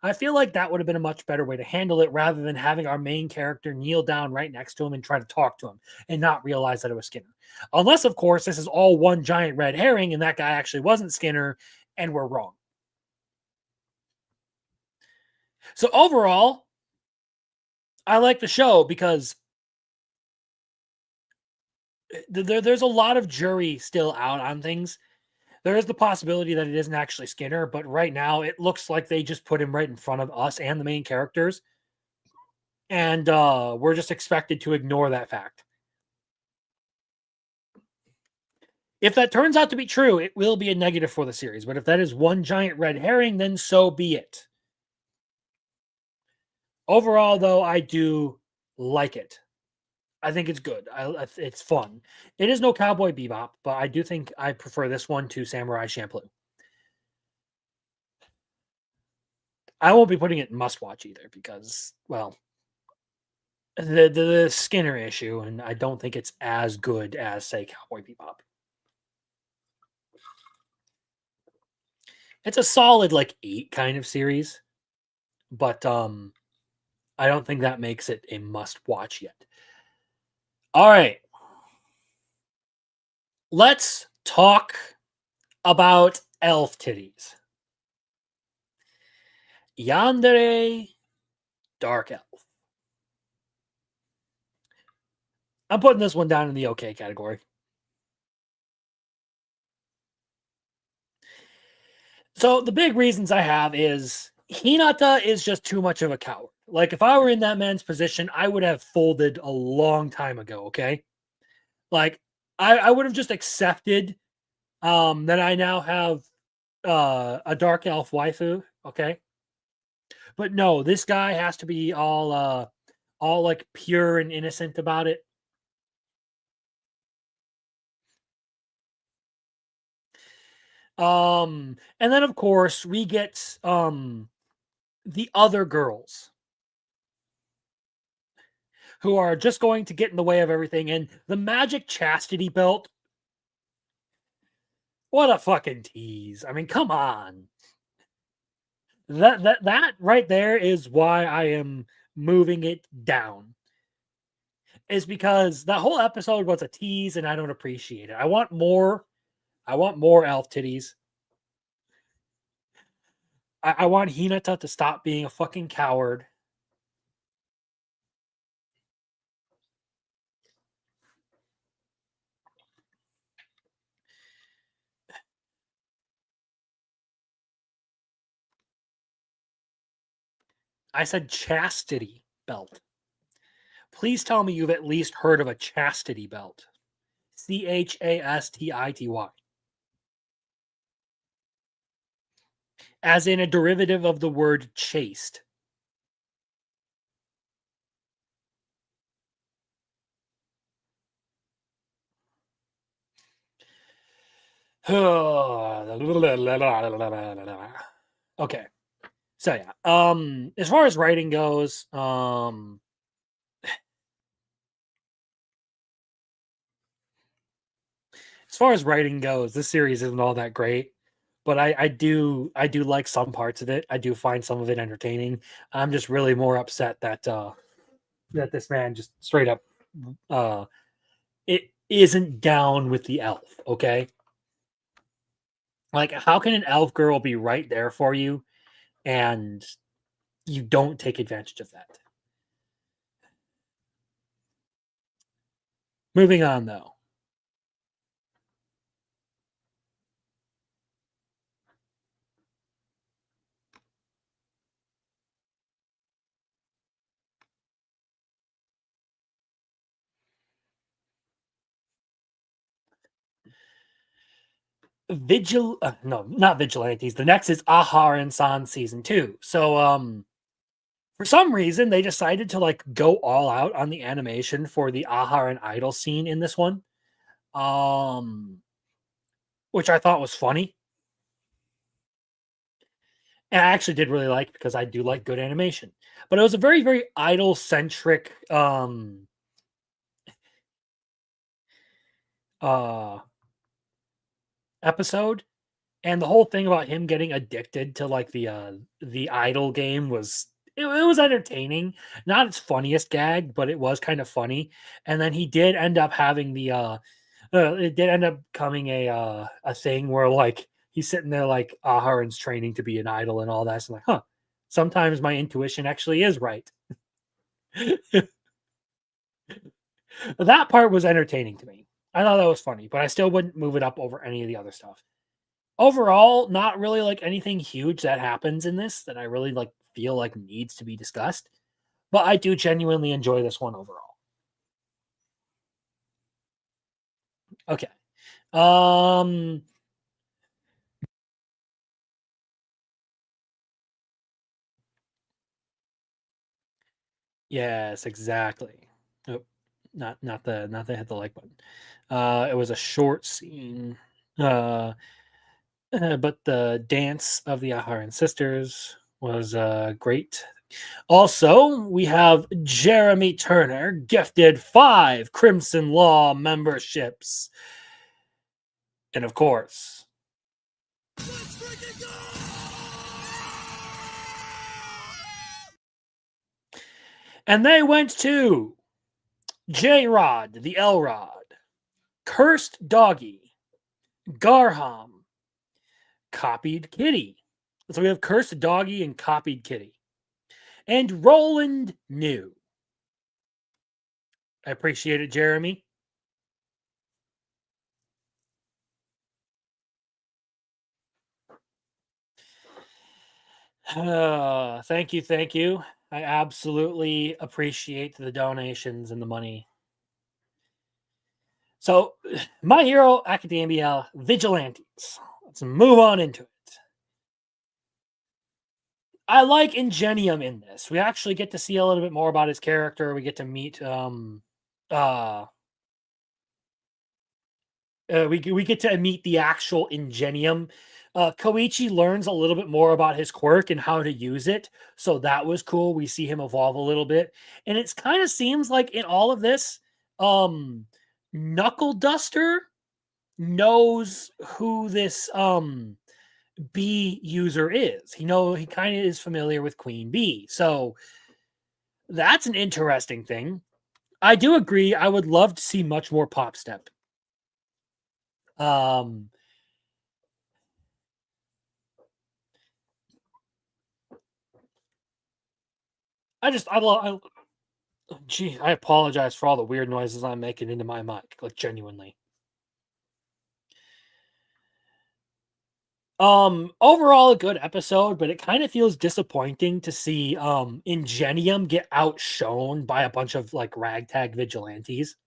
I feel like that would have been a much better way to handle it, rather than having our main character kneel down right next to him and try to talk to him and not realize that it was Skinner. Unless, of course, this is all one giant red herring and that guy actually wasn't Skinner and we're wrong. So overall, I like the show because there's a lot of jury still out on things. There is the possibility that it isn't actually Skinner, but right now it looks like they just put him right in front of us and the main characters. And we're just expected to ignore that fact. If that turns out to be true, it will be a negative for the series. But if that is one giant red herring, then so be it. Overall, though, I do like it. I think it's good. It's fun. It is no Cowboy Bebop, but I do think I prefer this one to Samurai Champloo. I won't be putting it in must-watch either because, well, the Skinner issue, and I don't think it's as good as, say, Cowboy Bebop. It's a solid, like, 8 kind of series, but I don't think that makes it a must-watch yet. All right. Let's talk about elf titties. Yandere Dark Elf. I'm putting this one down in the okay category. So the big reasons I have is Hinata is just too much of a coward. Like, if I were in that man's position, I would have folded a long time ago, okay? Like, I would have just accepted that I now have a dark elf waifu, okay? But no, this guy has to be all like pure and innocent about it. And then of course we get the other girls who are just going to get in the way of everything, and the magic chastity belt. What a fucking tease. I mean, come on. That right there is why I am moving it down. Is because that whole episode was a tease and I don't appreciate it. I want more elf titties. I want Hinata to stop being a fucking coward. I said chastity belt. Please tell me you've at least heard of a chastity belt. Chastity. As in a derivative of the word chaste. Okay. So yeah. As far as writing goes, this series isn't all that great. But I do like some parts of it. I do find some of it entertaining. I'm just really more upset that that this man just straight up it isn't down with the elf, okay? Like, how can an elf girl be right there for you and you don't take advantage of that? Moving on though. No, not Vigilantes. The next is Aharen-san season 2. So for some reason they decided to like go all out on the animation for the Aharen idol scene in this one. Which I thought was funny. And I actually did really like, because I do like good animation. But it was a very, very idol centric episode, and the whole thing about him getting addicted to like the idol game was it was entertaining. Not its funniest gag, but it was kind of funny. And then he did end up having it did end up coming a thing where like he's sitting there like Aharon's training to be an idol and all that. So I'm like, huh, sometimes my intuition actually is right. That part was entertaining to me. I thought that was funny, but I still wouldn't move it up over any of the other stuff. Overall, not really like anything huge that happens in this that I really like feel like needs to be discussed. But I do genuinely enjoy this one overall. Okay. Yes, exactly. Oh, not the hit the like button. It was a short scene. But the dance of the Aharon sisters was great. Also, we have Jeremy Turner gifted 5 Crimson Law memberships. And of course, and they went to J-Rod, the L-Rod, Cursed Doggy, Garham, Copied Kitty. So we have Cursed Doggy and Copied Kitty. And Roland New. I appreciate it, Jeremy. Thank you. I absolutely appreciate the donations and the money. So, My Hero Academia Vigilantes. Let's move on into it. I like Ingenium in this. We actually get to see a little bit more about his character. We get to meet we get to meet the actual Ingenium. Koichi learns a little bit more about his quirk and how to use it, so that was cool. We see him evolve a little bit, and it's kind of seems like in all of this, Knuckle Duster knows who this Bee user is. He kind of is familiar with Queen Bee, so that's an interesting thing. I do agree. I would love to see much more Pop Step. Gee, I apologize for all the weird noises I'm making into my mic, like genuinely. Overall a good episode, but it kind of feels disappointing to see Ingenium get outshone by a bunch of like ragtag vigilantes.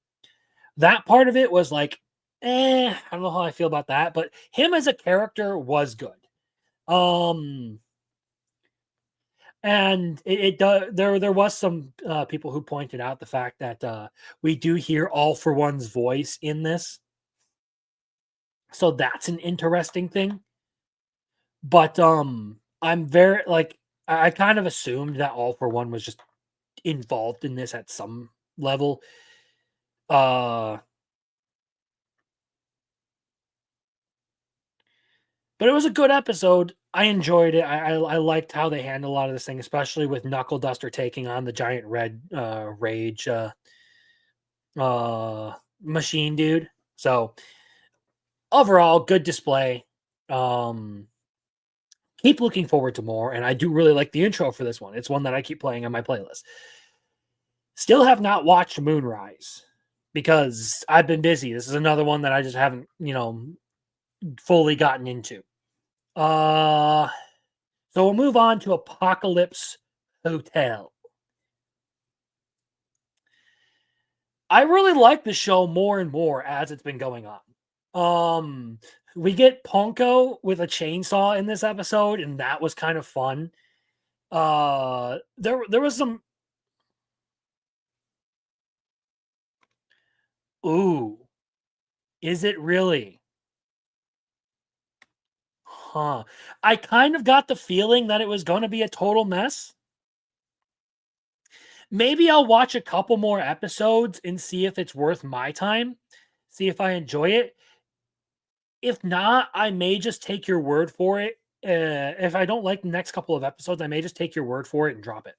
That part of it was like, I don't know how I feel about that, but him as a character was good. And there was some people who pointed out the fact that we do hear All For One's voice in this. So that's an interesting thing. But I'm very like I kind of assumed that All For One was just involved in this at some level. But it was a good episode. I enjoyed it. I liked how they handled a lot of this thing, especially with Knuckle Duster taking on the giant red rage machine dude. So overall, good display. Keep looking forward to more, and I do really like the intro for this one. It's one that I keep playing on my playlist. Still have not watched Moonrise because I've been busy. This is another one that I just haven't, fully gotten into. So we'll move on to Apocalypse Hotel. I really like the show more and more as it's been going on. We get Ponko with a chainsaw in this episode, and that was kind of fun. There was some. Ooh, is it really? Huh. I kind of got the feeling that it was going to be a total mess. Maybe I'll watch a couple more episodes and see if it's worth my time. See if I enjoy it. If not, I may just take your word for it. If I don't like the next couple of episodes, I may just take your word for it and drop it.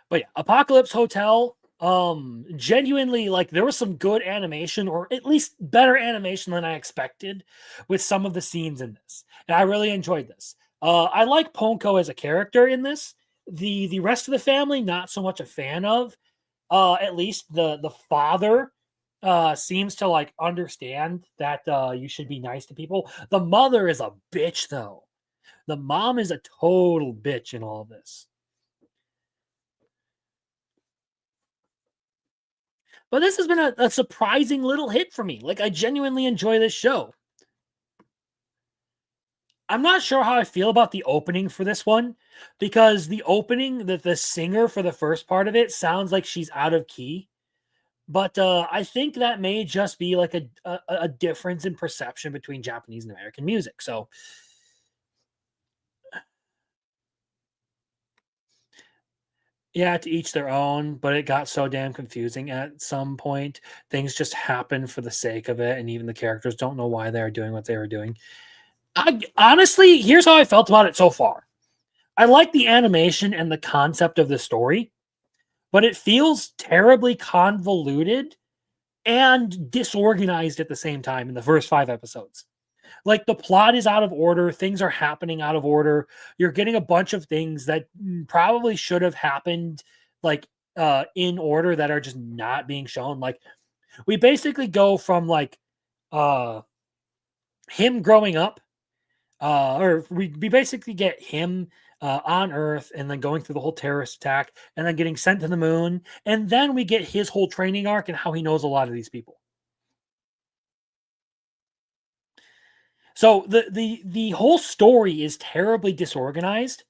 But yeah, Apocalypse Hotel, genuinely, like, there was some good animation, or at least better animation than I expected with some of the scenes in this. And I really enjoyed this. I like Ponko as a character in this. The rest of the family, not so much a fan of. At least the father seems to like understand that you should be nice to people. The mother is a bitch, though. The mom is a total bitch in all of this. But this has been a surprising little hit for me. Like, I genuinely enjoy this show. I'm not sure how I feel about the opening for this one, because the opening, the singer for the first part of it sounds like she's out of key. But I think that may just be like a difference in perception between Japanese and American music. So yeah, to each their own, but it got so damn confusing at some point. Things just happen for the sake of it, and even the characters don't know why they're doing what they were doing. Honestly, here's how I felt about it so far. I like the animation and the concept of the story, but it feels terribly convoluted and disorganized at the same time in the first 5 episodes. Like, the plot is out of order. Things are happening out of order. You're getting a bunch of things that probably should have happened, like, in order, that are just not being shown. Like, we basically go from, like, him growing up or we basically get him on Earth and then going through the whole terrorist attack and then getting sent to the moon. And then we get his whole training arc and how he knows a lot of these people. So the whole story is terribly disorganized.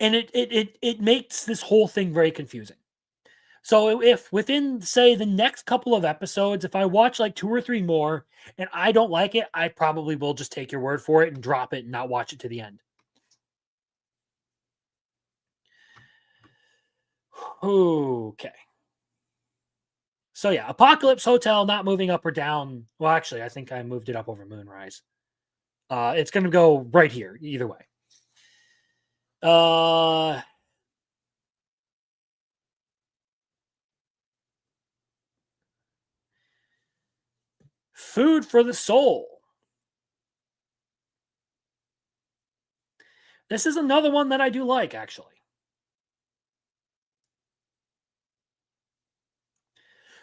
And it makes this whole thing very confusing. So if within, say, the next couple of episodes, if I watch like 2 or 3 more and I don't like it, I probably will just take your word for it and drop it and not watch it to the end. Okay. So yeah, Apocalypse Hotel not moving up or down. Well, actually, I think I moved it up over Moonrise. It's going to go right here, either way. Food for the Soul. This is another one that I do like, actually.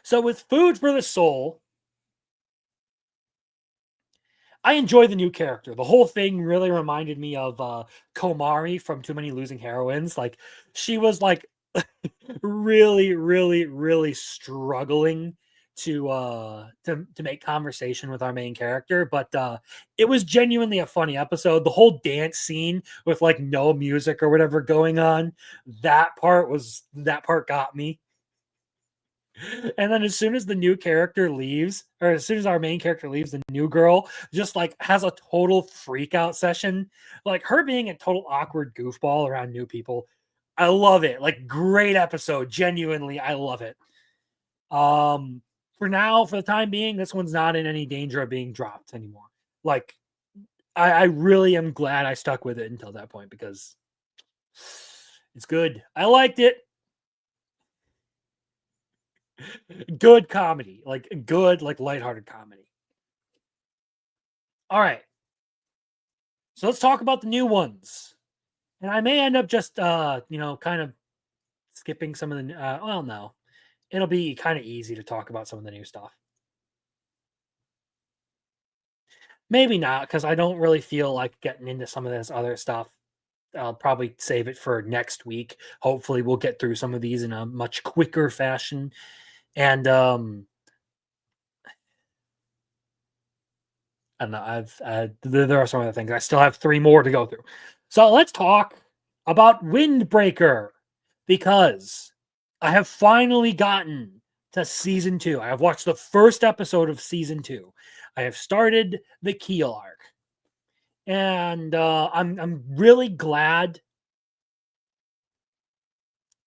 So with Food for the Soul, I enjoy the new character. The whole thing really reminded me of Komari from Too Many Losing Heroines. Like, she was like really, really, really struggling to make conversation with our main character, but it was genuinely a funny episode. The whole dance scene with like no music or whatever going on, that part got me. And then as soon as the new character leaves, or as soon as our main character leaves, the new girl just like has a total freak out session. Like her being a total awkward goofball around new people. I love it. Like, great episode. Genuinely, I love it. For now, for the time being, this one's not in any danger of being dropped anymore. Like, I really am glad I stuck with it until that point because it's good. I liked it. Good comedy, like good, like lighthearted comedy. All right. So let's talk about the new ones. And I may end up just, kind of skipping some of the, well, no. It'll be kind of easy to talk about some of the new stuff. Maybe not, because I don't really feel like getting into some of this other stuff. I'll probably save it for next week. Hopefully we'll get through some of these in a much quicker fashion. And I don't know. There are some other things. I still have 3 more to go through. So let's talk about Windbreaker, because I have finally gotten to season 2. I have watched the first episode of season 2. I have started the Keel arc, and I'm really glad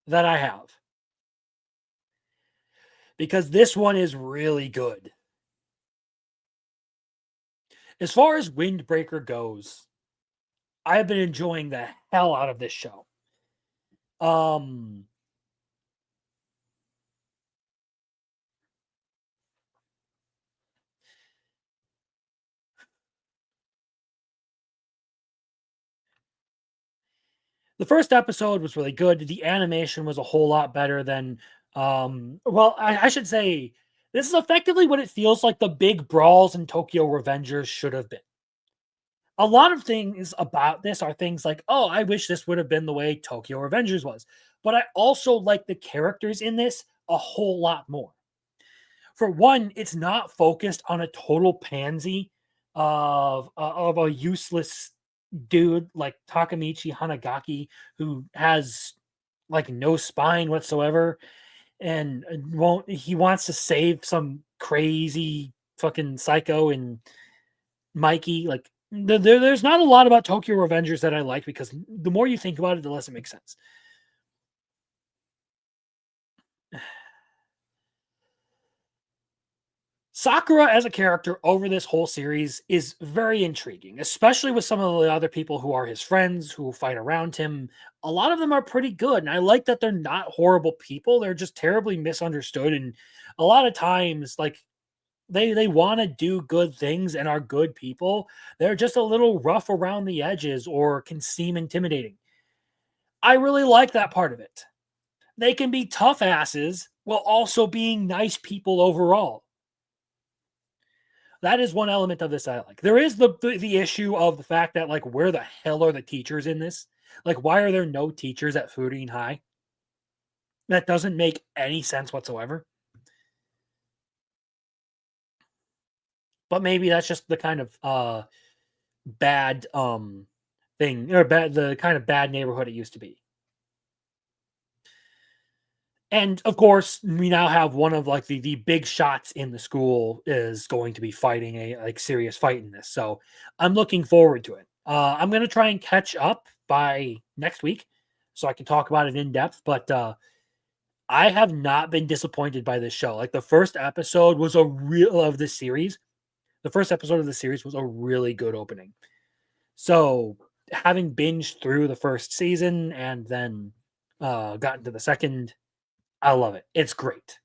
that I have, because this one is really good. As far as Windbreaker goes, I have been enjoying the hell out of this show. The first episode was really good. The animation was a whole lot better than, I should say, this is effectively what it feels like the big brawls in Tokyo Revengers should have been. A lot of things about this are things like, oh, I wish this would have been the way Tokyo Revengers was. But I also like the characters in this a whole lot more. For one, it's not focused on a total pansy of a useless dude like Takamichi Hanagaki, who has like no spine whatsoever, and he wants to save some crazy fucking psycho and Mikey. Like, there's not a lot about Tokyo Revengers that I like, because the more you think about it, the less it makes sense. Sakura as a character over this whole series is very intriguing, especially with some of the other people who are his friends who fight around him. A lot of them are pretty good, and I like that they're not horrible people. They're just terribly misunderstood, and a lot of times, like, they want to do good things and are good people. They're just a little rough around the edges or can seem intimidating. I really like that part of it. They can be tough asses while also being nice people overall. That is one element of this I like. There is the issue of the fact that, like, where the hell are the teachers in this? Like, why are there no teachers at Furin High? That doesn't make any sense whatsoever. But maybe that's just the kind of bad thing, or the kind of bad neighborhood it used to be. And of course, we now have one of like the big shots in the school is going to be fighting a like serious fight in this. So I'm looking forward to it. I'm gonna try and catch up by next week so I can talk about it in depth. But I have not been disappointed by this show. Like the first episode was a real of this series. The first episode of the series was a really good opening. So having binged through the first season and then gotten to the second, I love it. It's great.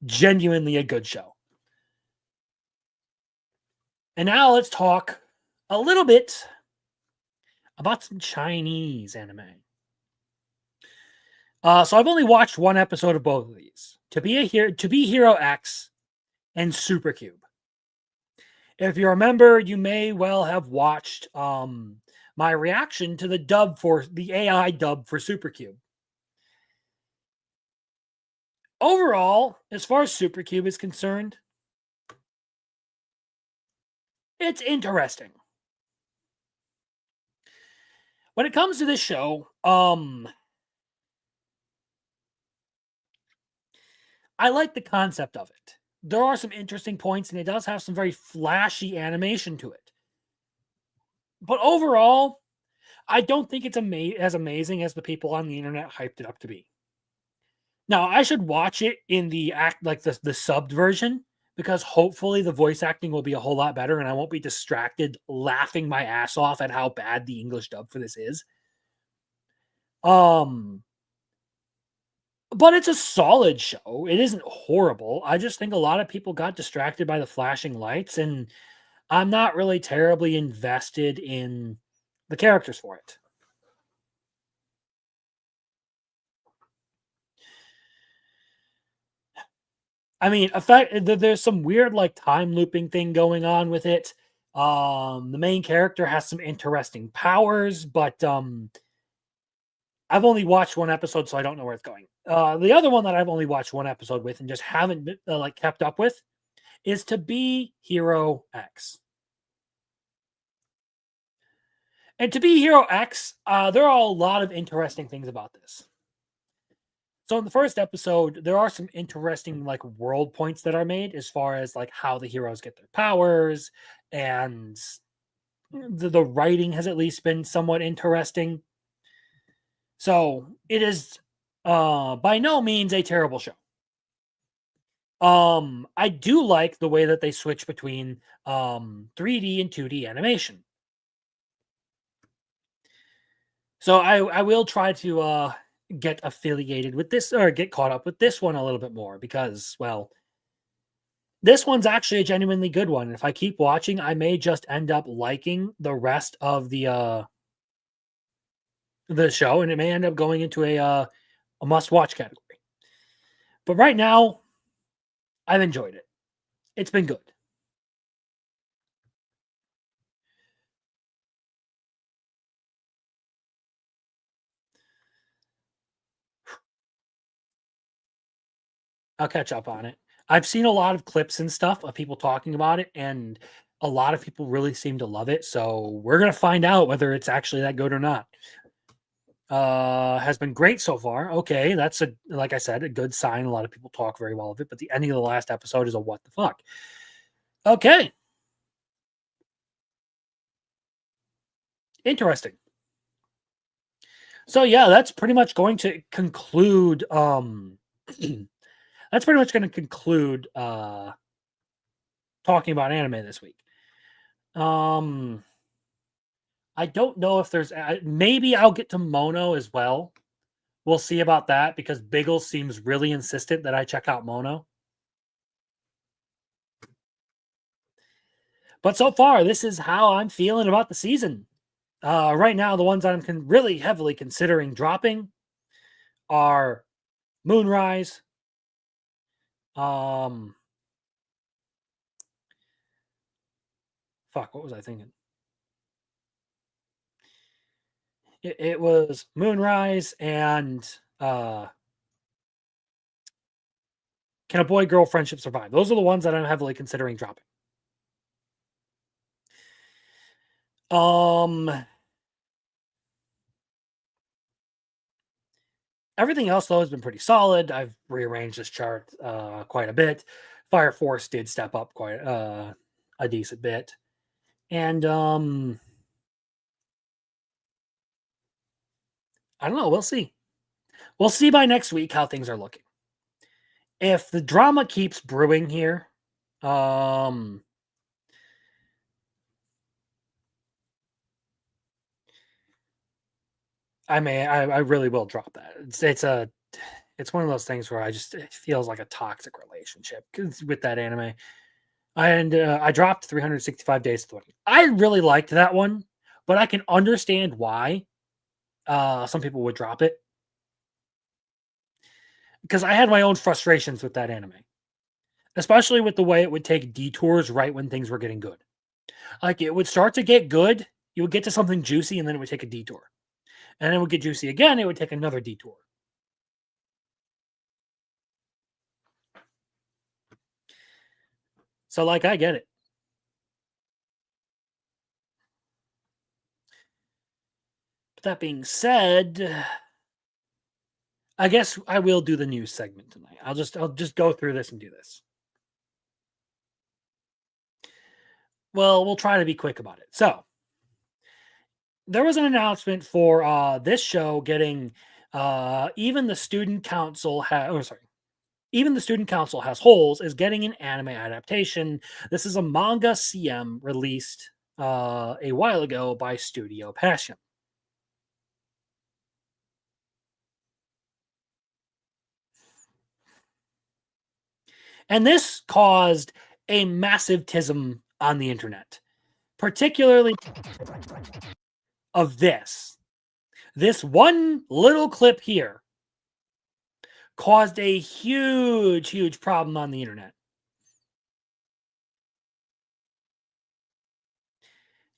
Genuinely a good show. And now let's talk a little bit about some Chinese anime. So I've only watched one episode of both of these. To Be Hero X and Supercube. If you remember, you may well have watched my reaction to the AI dub for Supercube. Overall, as far as Supercube is concerned, it's interesting. When it comes to this show, I like the concept of it. There are some interesting points, and it does have some very flashy animation to it. But overall, I don't think it's as amazing as the people on the internet hyped it up to be. Now, I should watch it in the subbed version, because hopefully the voice acting will be a whole lot better and I won't be distracted laughing my ass off at how bad the English dub for this is. But it's a solid show. It isn't horrible. I just think a lot of people got distracted by the flashing lights, and I'm not really terribly invested in the characters for it. I mean, there's some weird like time looping thing going on with it. The main character has some interesting powers, but I've only watched one episode, so I don't know where it's going. The other one that I've only watched one episode with and just haven't kept up with is To Be Hero X. And To Be Hero X, there are a lot of interesting things about this. So in the first episode, there are some interesting like world points that are made as far as like how the heroes get their powers, and the writing has at least been somewhat interesting. So it is by no means a terrible show. I do like the way that they switch between 3D and 2D animation. So I will try to get affiliated with this, or get caught up with this one a little bit more, because, well, this one's actually a genuinely good one. And if I keep watching, I may just end up liking the rest of the show, and it may end up going into a must-watch category. But right now, I've enjoyed it. It's been good. I'll catch up on it. I've seen a lot of clips and stuff of people talking about it, and a lot of people really seem to love it. So we're going to find out whether it's actually that good or not. Has been great so far. Okay, that's like I said, a good sign. A lot of people talk very well of it, but the ending of the last episode is a what the fuck. Okay. Interesting. So yeah, that's pretty much going to conclude that's pretty much going to conclude talking about anime this week. I don't know if there's maybe I'll get to Mono as well. We'll see about that, because Biggle seems really insistent that I check out Mono. But so far, this is how I'm feeling about the season. Right now, the ones I'm really heavily considering dropping are Moonrise, Fuck, what was I thinking? It was Moonrise and Can a Boy-Girl Friendship Survive? Those are the ones that I'm heavily considering dropping. Everything else, though, has been pretty solid. I've rearranged this chart quite a bit. Fire Force did step up quite a decent bit. And I don't know. We'll see. We'll see by next week how things are looking. If the drama keeps brewing here, I really will drop that. It's one of those things where it feels like a toxic relationship with that anime. And I dropped 365 Days to 20. I really liked that one, but I can understand why some people would drop it. Because I had my own frustrations with that anime. Especially with the way it would take detours right when things were getting good. Like, it would start to get good, you would get to something juicy, and then it would take a detour. And then it would get juicy again, it would take another detour. So, like, I get it. But that being said, I guess I will do the news segment tonight. I'll just go through this and do this. Well, we'll try to be quick about it. So, there was an announcement for this show getting even the student council even the student council has holes is getting an anime adaptation. This is a manga CM released a while ago by Studio Passion. And this caused a massive tism on the internet, particularly of this. This one little clip here caused a huge, huge problem on the internet.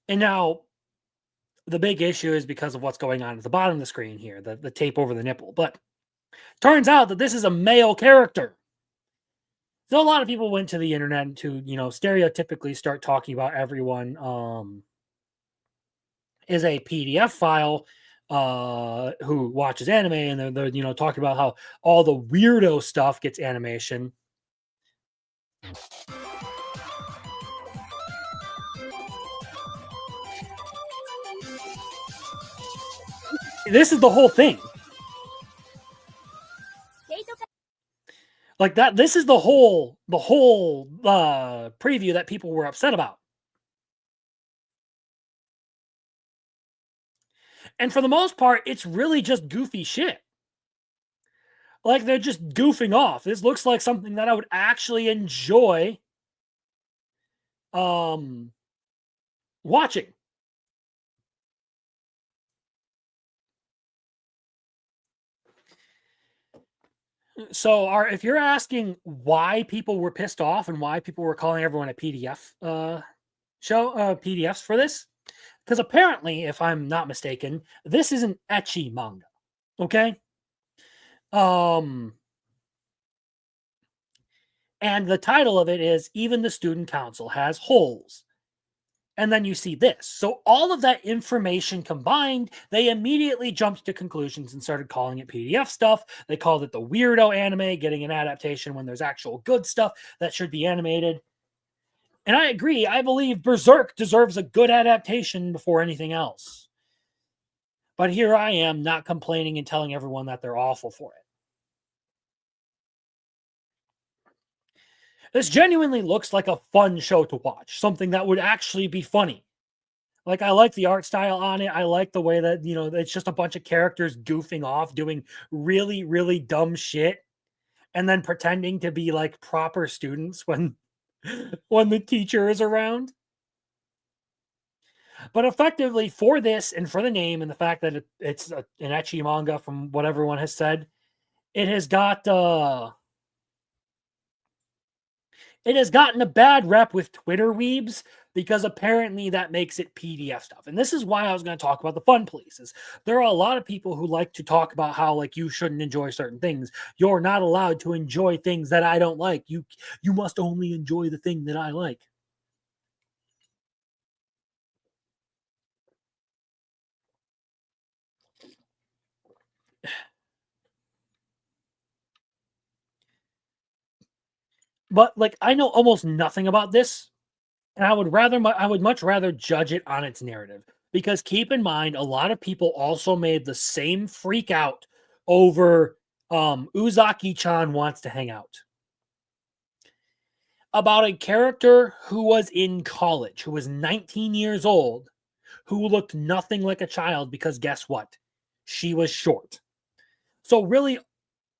And now, the big issue is because of what's going on at the bottom of the screen here, the tape over the nipple. But turns out that this is a male character. So a lot of people went to the internet to, stereotypically start talking about everyone is a PDF file who watches anime, and they're talking about how all the weirdo stuff gets animation. This is the whole thing. Like that, this is the whole preview that people were upset about. And for the most part, it's really just goofy shit. Like, they're just goofing off. This looks like something that I would actually enjoy watching. So, if you're asking why people were pissed off and why people were calling everyone a PDF PDFs for this, because apparently, if I'm not mistaken, this is an ecchi manga. Okay? And the title of it is Even the Student Council Has Holes. And then you see this. So all of that information combined, they immediately jumped to conclusions and started calling it PDF stuff. They called it the weirdo anime, getting an adaptation when there's actual good stuff that should be animated. And I agree. I believe Berserk deserves a good adaptation before anything else. But here I am not complaining and telling everyone that they're awful for it. This genuinely looks like a fun show to watch. Something that would actually be funny. Like, I like the art style on it. I like the way that, it's just a bunch of characters goofing off, doing really, really dumb shit. And then pretending to be like proper students when the teacher is around. But effectively, for this and for the name and the fact that it's an ecchi manga from what everyone has said, it has got it has gotten a bad rep with Twitter weebs because apparently that makes it PDF stuff. And this is why I was going to talk about the fun police. There are a lot of people who like to talk about how like you shouldn't enjoy certain things. You're not allowed to enjoy things that I don't like. You must only enjoy the thing that I like. But like I know almost nothing about this, and I would much rather judge it on its narrative, because keep in mind a lot of people also made the same freak out over Uzaki-chan wants to hang out, about a character who was in college, who was 19 years old, who looked nothing like a child because guess what? She was short. So really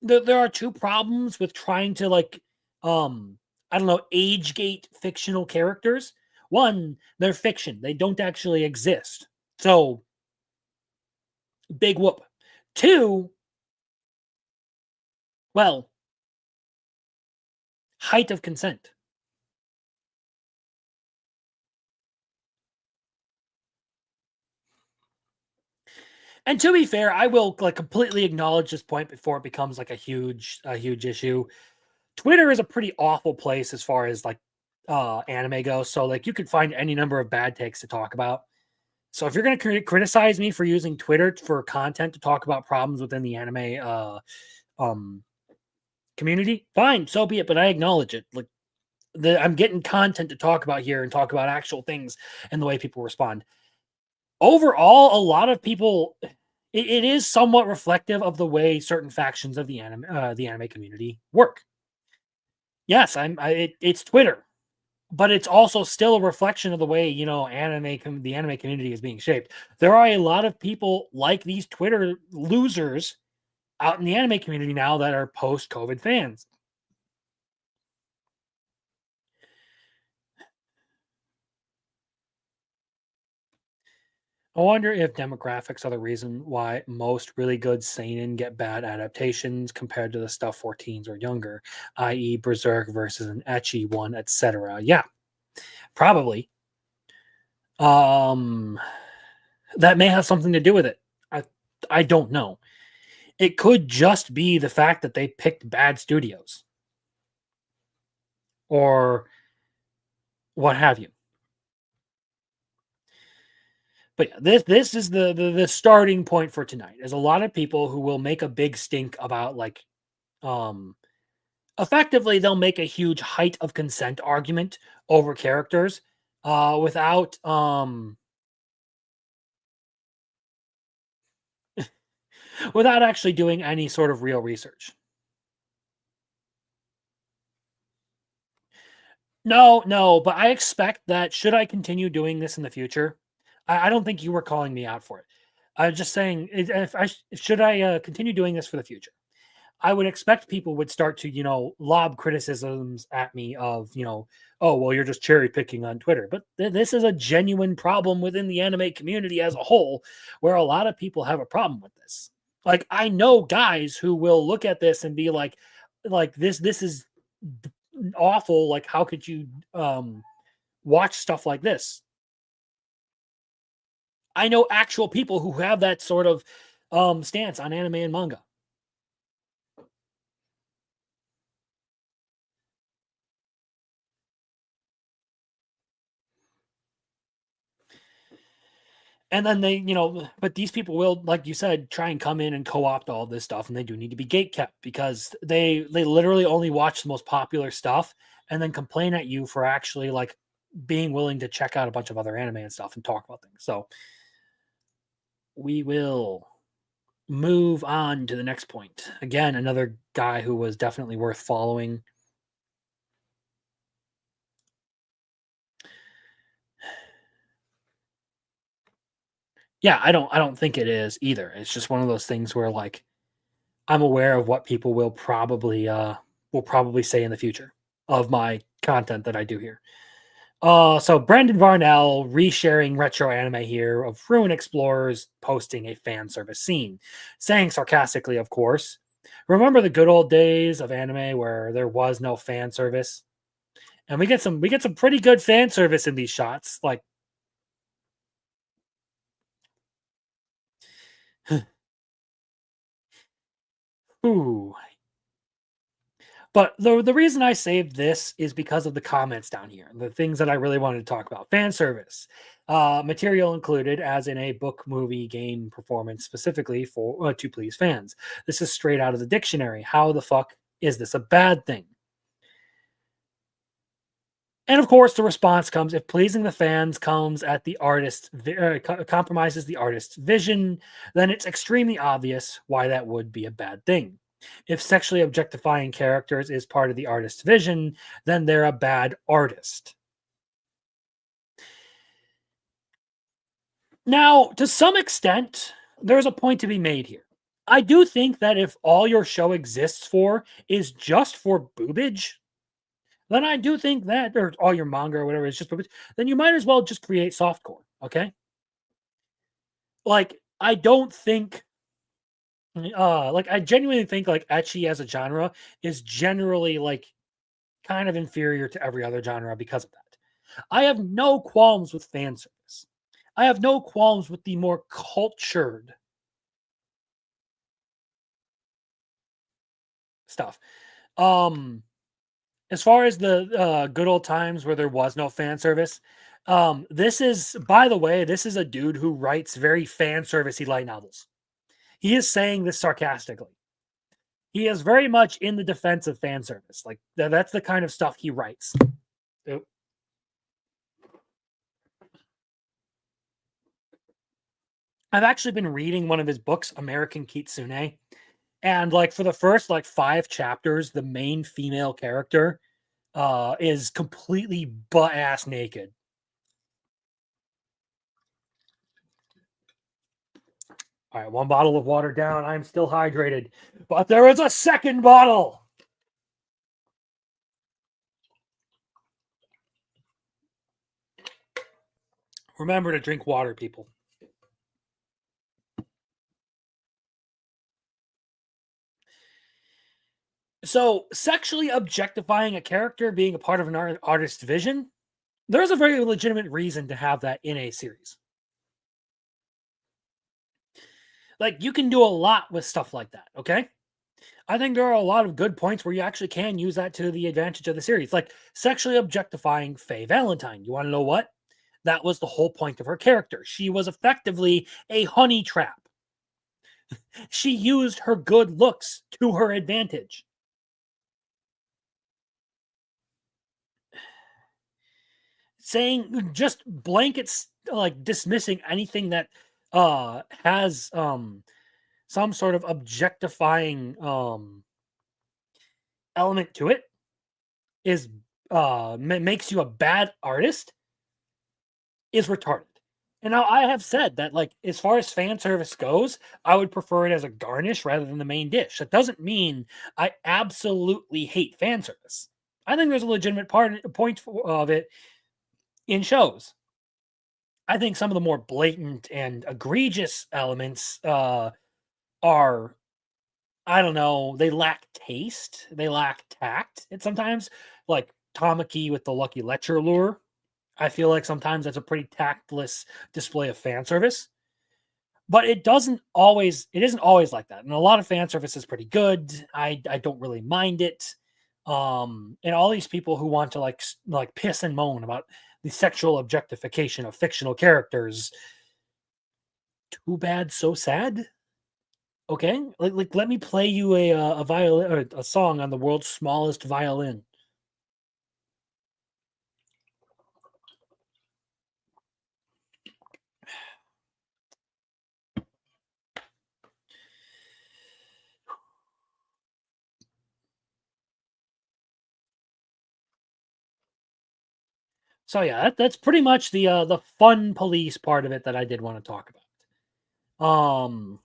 there are two problems with trying to like I don't know, age gate fictional characters. One, they're fiction. They don't actually exist. So big whoop. Two, well, height of consent. And to be fair, I will like completely acknowledge this point before it becomes like a huge issue. Twitter is a pretty awful place as far as like anime goes. So like you could find any number of bad takes to talk about. So if you're going to criticize me for using Twitter for content to talk about problems within the anime community, fine, so be it. But I acknowledge it. Like I'm getting content to talk about here and talk about actual things and the way people respond. Overall, a lot of people, it is somewhat reflective of the way certain factions of the anime community work. Yes, it's Twitter, but it's also still a reflection of the way, you know, the anime community is being shaped. There are a lot of people like these Twitter losers out in the anime community now that are post-COVID fans. I wonder if demographics are the reason why most really good seinen get bad adaptations compared to the stuff for teens or younger, i.e. Berserk versus an ecchi one, etc. Yeah, probably. That may have something to do with it. I don't know. It could just be the fact that they picked bad studios. Or what have you. But yeah, this is the starting point for tonight. There's a lot of people who will make a big stink about like effectively they'll make a huge height of consent argument over characters without without actually doing any sort of real research. No, but I expect that should I continue doing this in the future, I don't think you were calling me out for it. I'm just saying, should I continue doing this for the future, I would expect people would start to, you know, lob criticisms at me of, you know, oh, well, you're just cherry picking on Twitter. But this is a genuine problem within the anime community as a whole, where a lot of people have a problem with this. Like, I know guys who will look at this and be like this is awful. Like, how could you watch stuff like this? I know actual people who have that sort of stance on anime and manga. And then they, you know, but these people will, like you said, try and come in and co-opt all this stuff, and they do need to be gatekept because they literally only watch the most popular stuff and then complain at you for actually like being willing to check out a bunch of other anime and stuff and talk about things. So we will move on to the next point. Again, another guy who was definitely worth following. Yeah, I don't think it is either. It's just one of those things where like I'm aware of what people will probably say in the future of my content that I do here. So Brandon Varnell resharing retro anime here of Ruin Explorers posting a fan service scene, saying sarcastically, of course, remember the good old days of anime where there was no fan service? And we get some pretty good fan service in these shots. Like ooh. But the reason I saved this is because of the comments down here, the things that I really wanted to talk about. Fan service. Material included, as in a book, movie, game performance specifically for to please fans. This is straight out of the dictionary. How the fuck is this a bad thing? And of course, the response comes if pleasing the fans comes at the artist compromises the artist's vision, then it's extremely obvious why that would be a bad thing. If sexually objectifying characters is part of the artist's vision, then they're a bad artist. Now, to some extent, there's a point to be made here. I do think that if all your show exists for is just for boobage, then I do think that, or all your manga or whatever is just boobage, then you might as well just create softcore, okay? Like, I don't think like I genuinely think like ecchi as a genre is generally like kind of inferior to every other genre because of that. I have no qualms with fan service. I have no qualms with the more cultured stuff. As far as the good old times where there was no fan service, this is, by the way, this is a dude who writes very fan servicey light novels. He is saying this sarcastically. He is very much in the defense of fan service. Like that's the kind of stuff he writes. Oop. I've actually been reading one of his books, American Kitsune, and like for the first like 5 chapters, the main female character is completely butt-ass naked. All right, 1 bottle of water down. I'm still hydrated, but there is a second bottle. Remember to drink water, people. So, sexually objectifying a character being a part of an artist's vision, there's a very legitimate reason to have that in a series. Like, you can do a lot with stuff like that, okay? I think there are a lot of good points where you actually can use that to the advantage of the series. Like, sexually objectifying Faye Valentine. You want to know what? That was the whole point of her character. She was effectively a honey trap. She used her good looks to her advantage. Saying just blankets, like dismissing anything that has some sort of objectifying element to it is makes you a bad artist is retarded. And now I have said that, like, as far as fan service goes, I would prefer it as a garnish rather than the main dish. That doesn't mean I absolutely hate fan service. I think there's a legitimate point of it in shows. I think some of the more blatant and egregious elements are, I don't know, they lack taste, they lack tact. And sometimes, like Tamaki with the Lucky Lecture lure, I feel like sometimes that's a pretty tactless display of fan service. But it isn't always like that. And a lot of fan service is pretty good. I don't really mind it. And all these people who want to like piss and moan about the sexual objectification of fictional characters, too bad, so sad. Okay, like let me play you a violin or a song on the world's smallest violin. So yeah, that's pretty much the fun police part of it that I did want to talk about.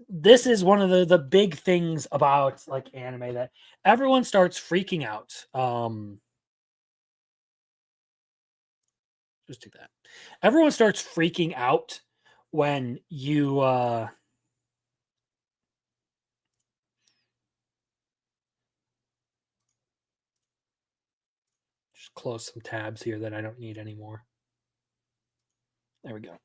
This is one of the big things about like anime that everyone starts freaking out. Just do that. Everyone starts freaking out when you close some tabs here that I don't need anymore. There we go.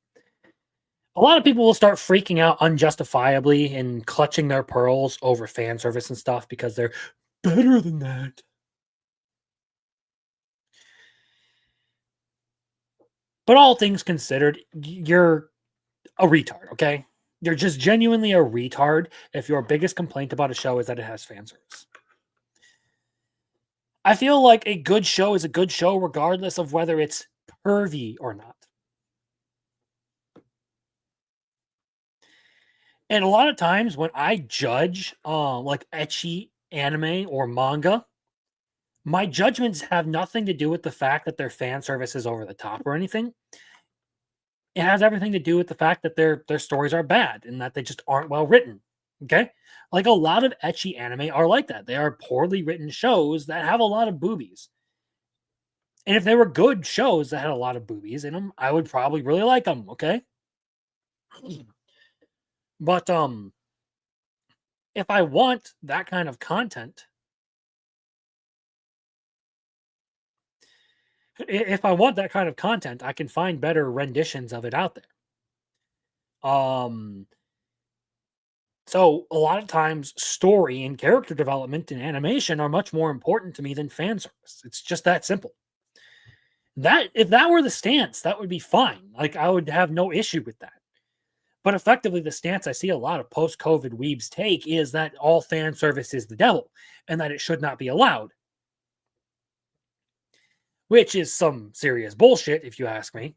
A lot of people will start freaking out unjustifiably and clutching their pearls over fan service and stuff because they're better than that. But all things considered, you're a retard, okay? You're just genuinely a retard if your biggest complaint about a show is that it has fan service. I feel like a good show is a good show regardless of whether it's pervy or not. And a lot of times when I judge like ecchi anime or manga, my judgments have nothing to do with the fact that their fan service is over the top or anything. It has everything to do with the fact that their stories are bad and that they just aren't well written. Okay? Like a lot of ecchi anime are like that. They are poorly written shows that have a lot of boobies. And if they were good shows that had a lot of boobies in them, I would probably really like them, okay? But if I want that kind of content, I can find better renditions of it out there. So a lot of times story and character development and animation are much more important to me than fan service. It's just that simple. That if that were the stance, that would be fine. Like I would have no issue with that. But effectively, the stance I see a lot of post-COVID weebs take is that all fan service is the devil and that it should not be allowed. Which is some serious bullshit, if you ask me.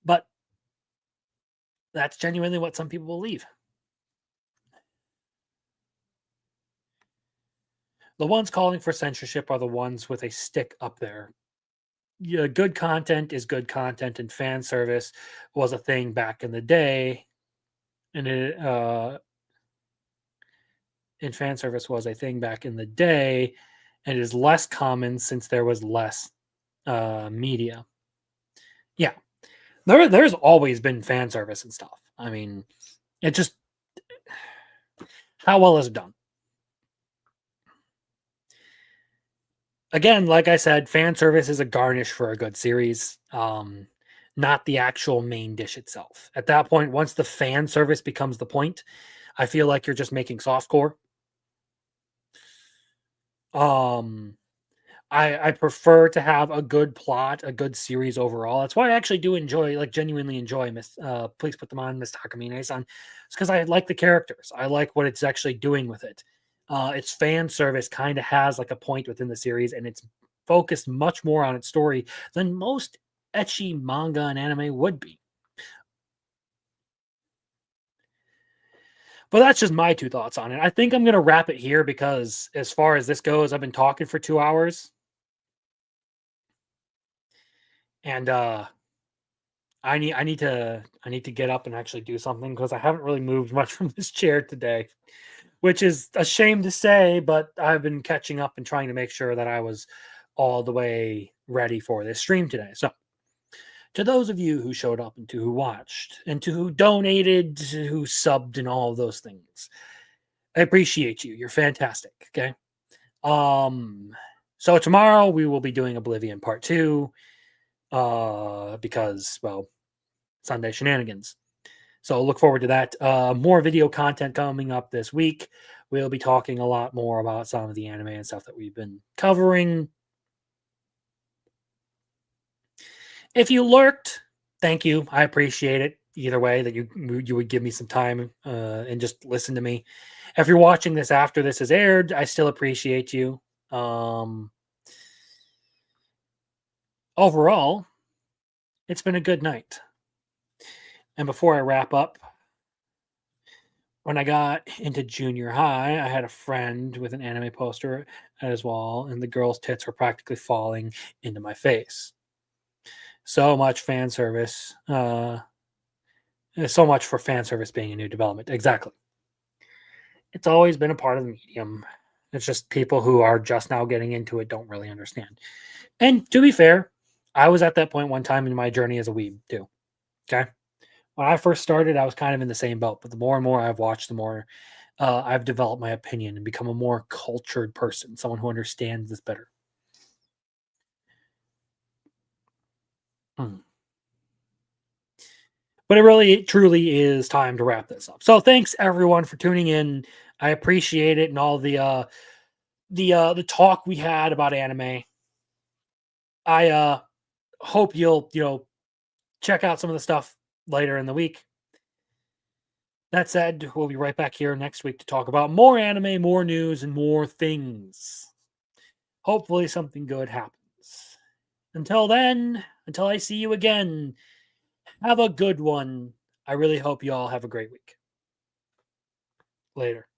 But that's genuinely what some people believe. The ones calling for censorship are the ones with a stick up there. Yeah, good content is good content, and fan service was a thing back in the day. And fan service was a thing back in the day, and it is less common since there was less media. Yeah, there's always been fan service and stuff. I mean, it just how well is it done? Again, like I said, fan service is a garnish for a good series, not the actual main dish itself. At that point, once the fan service becomes the point, I feel like you're just making softcore. I prefer to have a good plot, a good series overall. That's why I actually do enjoy, like genuinely enjoy Please Put Them On, Miss Takamine-san. It's because I like the characters. I like what it's actually doing with it. Its fan service kind of has like a point within the series, and it's focused much more on its story than most ecchi manga and anime would be. But that's just my two thoughts on it. I think I'm going to wrap it here because as far as this goes, I've been talking for 2 hours. And I need to get up and actually do something because I haven't really moved much from this chair today, which is a shame to say, but I've been catching up and trying to make sure that I was all the way ready for this stream today. So to those of you who showed up and to who watched and to who donated, to who subbed and all of those things, I appreciate you. You're fantastic. Okay. So tomorrow we will be doing Oblivion Part 2 because, well, Sunday shenanigans. So look forward to that. More video content coming up this week. We'll be talking a lot more about some of the anime and stuff that we've been covering. If you lurked, thank you. I appreciate it. Either way, that you would give me some time and just listen to me. If you're watching this after this is aired, I still appreciate you. Overall, it's been a good night. And before I wrap up, when I got into junior high, I had a friend with an anime poster at his wall, and the girl's tits were practically falling into my face. So much fan service. So much for fan service being a new development. Exactly. It's always been a part of the medium. It's just people who are just now getting into it don't really understand. And to be fair, I was at that point one time in my journey as a weeb too. Okay. When I first started, I was kind of in the same boat, but the more and more I've watched, the more I've developed my opinion and become a more cultured person, someone who understands this better. But it really, truly is time to wrap this up. So thanks everyone for tuning in. I appreciate it and all the talk we had about anime. I hope you'll check out some of the stuff later in the week. That said, we'll be right back here next week to talk about more anime, more news, and more things. Hopefully something good happens. Until then, until I see you again, have a good one. I really hope you all have a great week. Later.